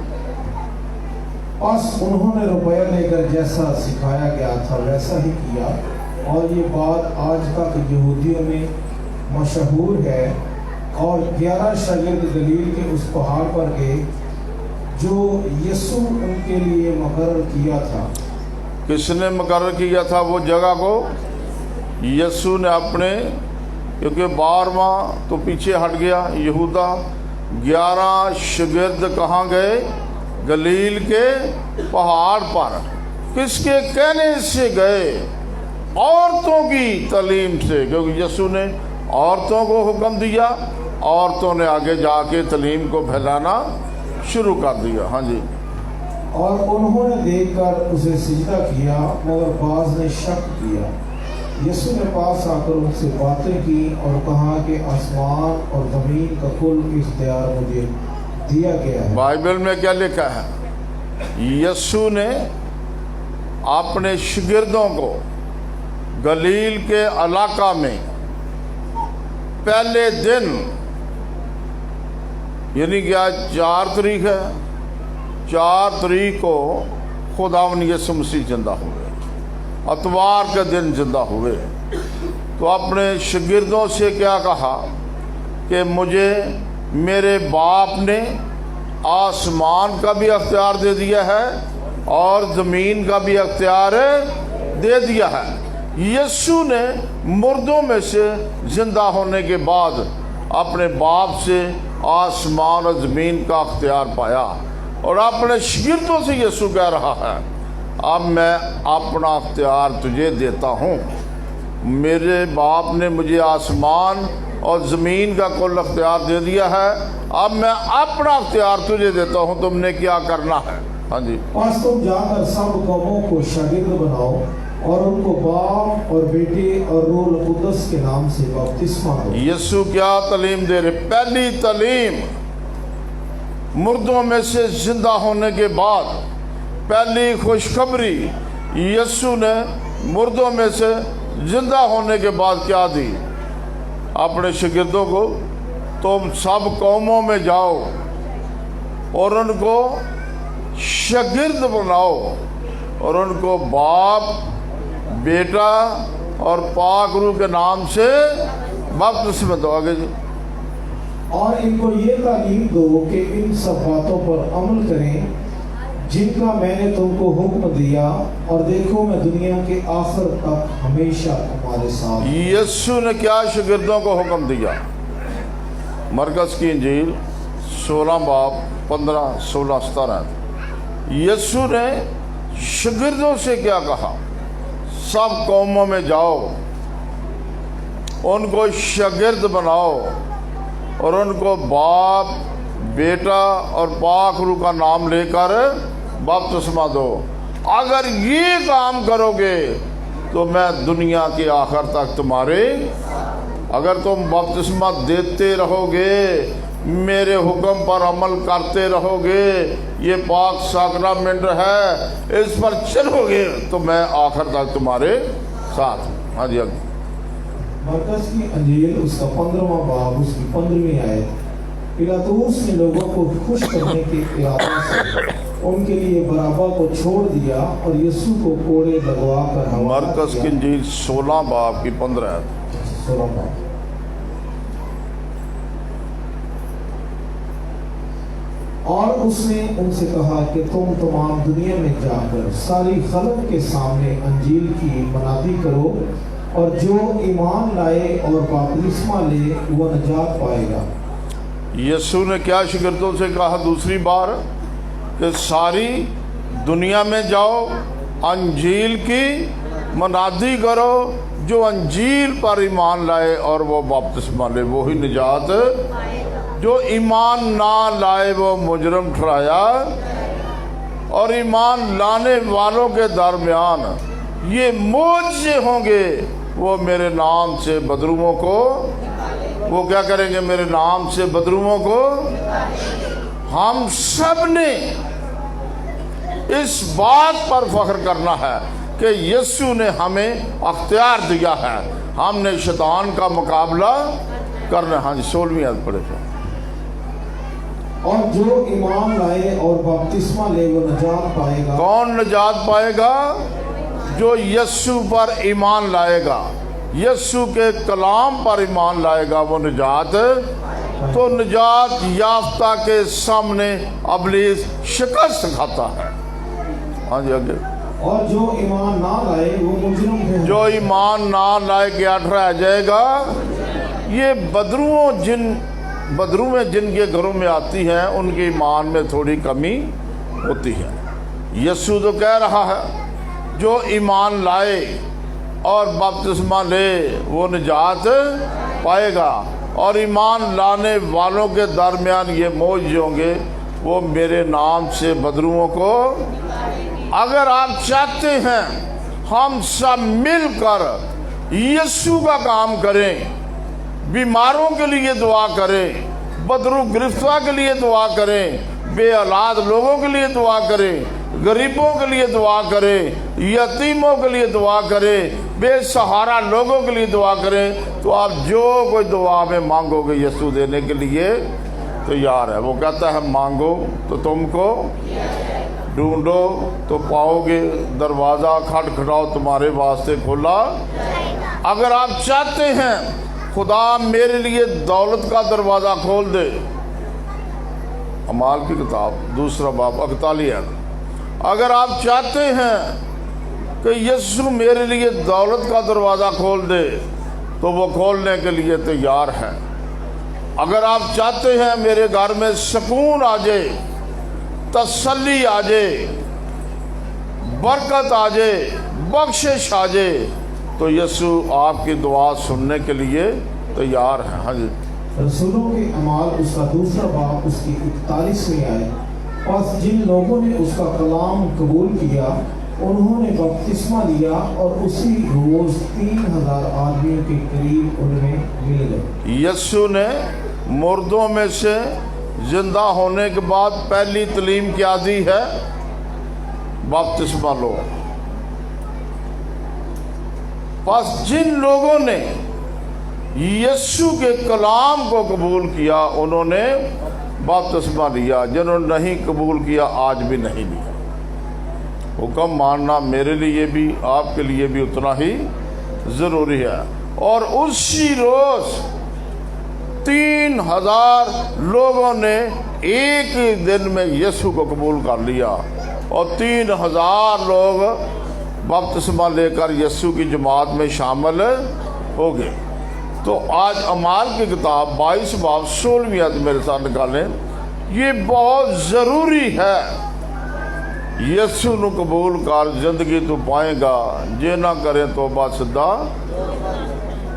बस उन्होंने रुपया लेकर जैसा सिखाया गया था वैसा ही किया, और ये बात आज तक यहूदियों में मशहूर है। और 11 शागिर्द गलील के उस पहाड़ पर गए जो यीशु उनके लिए मुकर्रर किया था। किसने मुकर्रर किया था वो जगह को? यीशु ने अपने, क्योंकि 12वां तो पीछे हट गया यहूदा। 11 शागिर्द कहाँ गए? गलील के पहाड़ पर। किसके कहने से गए? औरतों की तालीम से, क्योंकि यीशु ने औरतों को हुक्म दिया, औरतों ने आगे जाके तालीम को फैलाना शुरू कर दिया। हाँ जी। और उन्होंने देखकर उसे सिजदा किया, मगर बाज ने शक किया। यीशु ने पास आकर उनसे बातें की और कहा कि आसमान और ज़मीन का कुल इख्तियार मुझे दिया गया है। बाइबल में क्या लिखा है? यीशु ने अपने शागिर्दों को गलील के इलाका में पहले दिन, यानी कि आज 4 तारीख है, 4 तारीख को खुदावंद यीशु मसीह जिंदा हुए, अतवार के दिन जिंदा हुए। तो अपने शागिर्दों से क्या कहा कि मुझे मेरे बाप ने आसमान का भी अख्तियार दे दिया है और ज़मीन का भी अख्तियार दे दिया है। यीशु ने मुर्दों में से जिंदा होने के बाद अपने बाप से आसमान और ज़मीन का अख्तियार पाया, और अपने शागिर्दों से यीशु कह रहा है अब मैं अपना अख्तियार तुझे देता हूँ। मेरे बाप ने मुझे आसमान और ज़मीन का कुल अख्तियार दे दिया है, अब मैं अपना अख्तियार तुझे देता हूँ, तुमने क्या करना है। हाँ जी। बस तुम जाकर सब कौमों को शागिर्द बनाओ और उनको बाप और बेटे और रूह कुद्दस के नाम से बपतिस्मा दो। यीशु क्या तालीम दे रहे? पहली तालीम, मुर्दों में से जिंदा होने के बाद पहली खुशखबरी यीशु ने मुर्दों में से जिंदा होने के बाद क्या दी? अपने शागिर्दों को तुम सब कौमों में जाओ और उनको शागिर्द बनाओ और उनको बाप, बेटा और पाक रूह के नाम से बपतिस्मा दो। आगे जी। और इनको ये तालीम दो कि इन सब बातों पर अमल करें जिनका मैंने तुमको हुक्म दिया, और देखो मैं दुनिया के आखिर तक हमेशा तुम्हारे साथ। यीशु ने क्या शागिर्दों को हुक्म दिया? मरकज़ की इंजील 16 बाब 15, 16, 17। यीशु ने शागिर्दों से क्या कहा? सब कौमों में जाओ, उनको शागिर्द बनाओ और उनको बाप, बेटा और पाक रूह का नाम लेकर बपतिस्मा दो। अगर ये काम करोगे तो मैं दुनिया के आखिर तक तुम्हारे, अगर तुम बपतिस्मा देते रहोगे, मेरे हुक्म पर अमल करते रहोगे, ये पाक साक्रामेंट है, इस पर चलोगे, तो मैं आखिर तक तुम्हारे साथ हूँ। हाँ जी। आगे। मरकज़ की अंजील उसका 15वां बाब उसकी 15वीं आयत। पिलातुस ने लोगों को खुश करने के इरादे से उनके लिए बराबा को छोड़ दिया और यीशु को कोड़े लगवा कर मरकज़ की इंजील 16 बाब की 15 आयत। 16 बाब। और उसने उनसे कहा कि तुम तमाम दुनिया में जाकर सारी खलक के सामने अंजील की मनादी करो, और जो ईमान लाए और बपतिस्मा ले वो नजात पाएगा। यीशु ने क्या शिगिर्दों से कहा दूसरी बार कि सारी दुनिया में जाओ, अंजील की मनादी करो, जो अंजील पर ईमान लाए और वो बपतिस्मा ले वो ही निजात, जो ईमान ना लाए वो मुजरम ठहराया, और ईमान लाने वालों के दरमियान ये मोजे होंगे, वो मेरे नाम से बदरूमों को, वो क्या करेंगे, मेरे नाम से बदरूमों को। हम सब ने इस बात पर फख्र करना है कि यीशु ने हमें अख्तियार दिया है, हमने शैतान का मुकाबला करना। हाँ जी, 16वीं आयत पढ़े थे। और जो ईमान लाए और बपतिस्मा ले वो नजात पाएगा। कौन नजात पाएगा? जो यीशु पर ईमान लाएगा, यीशु के कलाम पर ईमान लाएगा, वो निजात। तो निजात याफ्ता के सामने अबलीस शिकस्त खाता है। हाँ जी, आगे। और जो ईमान ना लाए वो मुजरिम है। जो ईमान ना लाए क्या ठहराया जाएगा? ये बदरूमें जिनके घरों में आती हैं उनके ईमान में थोड़ी कमी होती है। यीशु तो कह रहा है जो ईमान लाए और बपतिस्मा ले वो निजात पाएगा, और ईमान लाने वालों के दरमियान ये मौज होंगे, वो मेरे नाम से बदरूओं को। अगर आप चाहते हैं हम सब मिलकर यीशु का काम करें, बीमारों के लिए दुआ करें, बदरू गिरफ्तार के लिए दुआ करें, बे औलाद लोगों के लिए दुआ करें, गरीबों के लिए दुआ करें, यतीमों के लिए दुआ करें, बेसहारा लोगों के लिए दुआ करें, तो आप जो कोई दुआ में मांगोगे यीशु देने के लिए तैयार है। वो कहता है मांगो तो तुमको, ढूंढो तो पाओगे, दरवाज़ा खटखटाओ तुम्हारे वास्ते खुला। अगर आप चाहते हैं खुदा मेरे लिए दौलत का दरवाज़ा खोल दे, अमाल की किताब 2 बाब 41 है। अगर आप चाहते हैं कि यीशु मेरे लिए दौलत का दरवाज़ा खोल दे तो वो खोलने के लिए तैयार है। अगर आप चाहते हैं मेरे घर में सुकून आ जाए, तसल्ली आ जाए, बरकत आ जाए, बख्शिश आ जाए, तो यीशु आपकी दुआ सुनने के लिए तैयार है। हाँ जी। रसूलों के अमाल उसका 2 बाब उसकी 41वीं आयत। बस जिन लोगों ने उसका कलाम कबूल किया उन्होंने बपतिस्मा लिया, और उसी रोज 3000 आदमियों के करीब उनमें मिल गए। यीशु ने मुर्दों में से जिंदा होने के बाद पहली तालीम क्या दी है? बपतिस्मा लो। बस जिन लोगों ने यीशु के कलाम को कबूल किया उन्होंने बपतिस्मा लिया, जिन्होंने नहीं कबूल किया आज भी नहीं लिया। हुक्म मानना मेरे लिए भी आपके लिए भी उतना ही ज़रूरी है। और उसी रोज़ 3000 लोगों ने एक ही दिन में यीशु को कबूल कर लिया, और 3000 लोग बपतिस्मा लेकर यीशु की जमात में शामिल हो गए। तो आज अमाल की किताब 22 बाब 16वीं आयत मेरे साथ निकालें। ये बहुत ज़रूरी है। यीशु ਨੂੰ कबूल कर जिंदगी तू पाएगा, जे ना करें तो बस सीधा।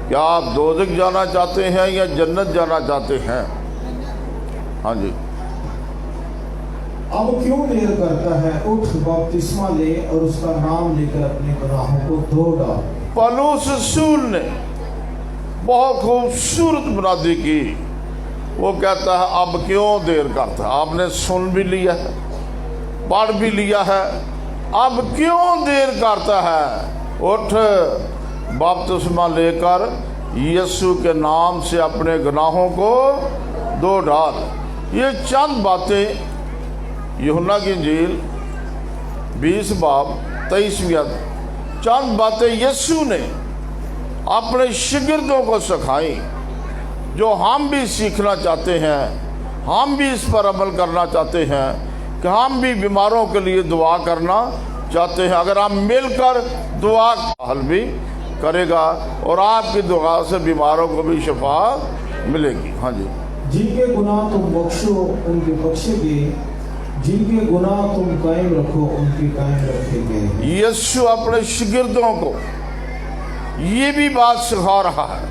क्या आप दोज़ख जाना चाहते हैं या जन्नत जाना चाहते हैं? हाँ जी। अब क्यों देर करता है, उठ बपतिस्मा ले और उसका नाम लेकर अपने गुनाहों को धो डाल। पौलुस रसूल ने बहुत खूबसूरत मुनादी की। वो कहता है अब क्यों देर करता है? आपने सुन भी लिया है, पढ़ भी लिया है, अब क्यों देर करता है? उठ बपतिस्मा लेकर यीशु के नाम से अपने गुनाहों को धो डाल। ये चंद बातें यूहन्ना की इंजील 20 बाब 23वीं आयत, चंद बातें यीशु ने अपने शिगिर्दों को सिखाएं, जो हम भी सीखना चाहते हैं, हम भी इस पर अमल करना चाहते हैं कि हम भी बीमारों के लिए दुआ करना चाहते हैं। अगर हम मिलकर दुआ हल भी करेगा और आपकी दुआ से बीमारों को भी शिफा मिलेगी। हाँ जी। जिनके गुनाह तुम बख्शो उनके बख्शेंगे, जिनके गुनाह तुम कायम रखो उनके कायम रखेंगे। यीशु अपने शिगिर्दों को ये भी बात सिखा रहा है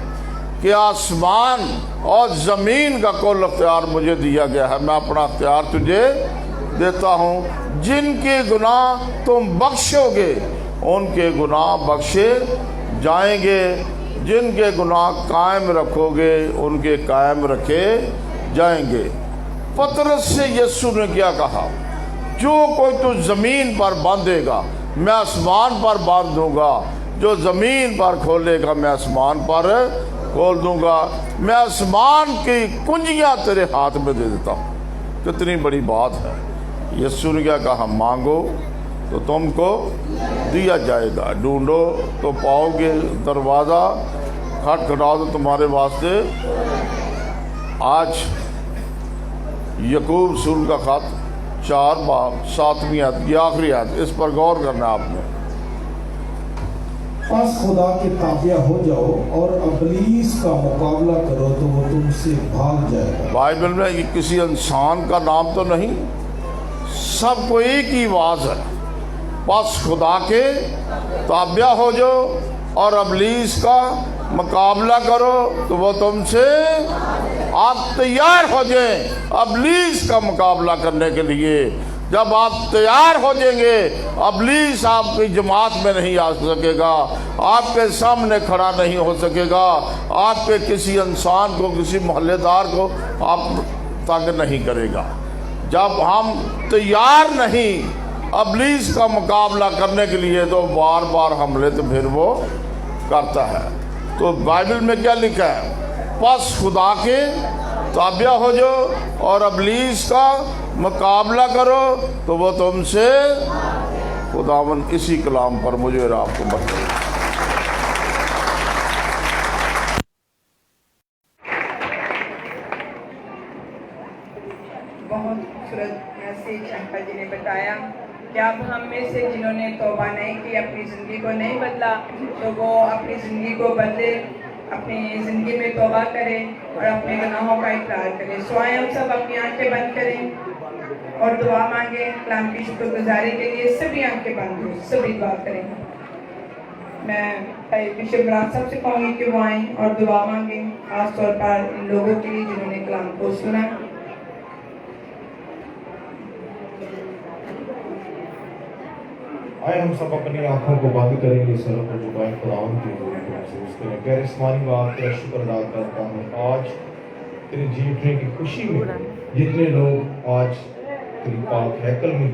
कि आसमान और ज़मीन का कुल अख्तियार मुझे दिया गया है, मैं अपना अख्तियार तुझे देता हूँ। जिनके गुनाह तुम बख्शोगे उनके गुनाह बख्शे जाएंगे, जिनके गुनाह कायम रखोगे उनके कायम रखे जाएंगे। पतरस से यीशु ने क्या कहा? जो कोई तू ज़मीन पर बांधेगा मैं आसमान पर बांध दूंगा, जो ज़मीन पर खोलेगा मैं आसमान पर खोल दूंगा। मैं आसमान की कुंजियां तेरे हाथ में दे देता हूँ। कितनी बड़ी बात है। यीशु ने क्या कहा? मांगो तो तुमको दिया जाएगा, ढूंढो तो पाओगे, दरवाज़ा खटखटाओ तो तुम्हारे वास्ते। आज यकूब रसूल का खत 4 बाब 7वीं आयत, ये आखिरी आयत, इस पर गौर करना आपने। बस खुदा के ताबिया हो जाओ और इब्लीस का मुकाबला करो तो वो तुमसे भाग जाएगा। बाइबल में ये किसी इंसान का नाम तो नहीं, सबको एक ही आवाज़ है, बस खुदा के ताबिया हो जाओ और इब्लीस का मुकाबला करो तो वो तुमसे, आप तैयार हो जाएं इब्लीस का मुकाबला करने के लिए। जब आप तैयार हो जाएंगे इब्लीस आपकी जमात में नहीं आ सकेगा, आपके सामने खड़ा नहीं हो सकेगा, आपके किसी इंसान को, किसी मोहल्लेदार को आप तंग नहीं करेगा। जब हम तैयार नहीं इब्लीस का मुकाबला करने के लिए तो बार बार हमले तो फिर वो करता है। तो बाइबल में क्या लिखा है? बस खुदा के ताबिया हो जाओ और इब्लीस का मुकाबला करो तो वो तुमसे, खुदावन इसी कलाम पर मुझे और आपको बताए। बहुत खूबसूरत मैसेज अंकल जी ने बताया कि अब हम में से जिन्होंने तौबा नहीं की, अपनी ज़िंदगी को नहीं बदला, तो वो अपनी ज़िंदगी को बदले, अपनी ज़िंदगी में तौबा करें और अपने गुनाहों का इकरार करें। सो आए हम सब अपनी आंखें बंद करें और दुआ मांगें कलाम की शुक्रगुजारी के लिए। सभी आंखें बंद हो, सभी दुआ करें। मैं बिशप बरात साहब से कहूँगी कि वो आएँ और दुआ मांगें, खास तौर पर इन लोगों के लिए जिन्होंने कलाम को सुना। आए हम सब अपनी आंखों को बंद करेंगे, सरों को झुकाएं, खुदावंद की हजूरी को महसूस करें। प्यारे आसमानी बाप, तेरा शुक्र अदा करता हूँ आज तेरे जी उठने की खुशी में जितने लोग आज तेरी पाक हैकल में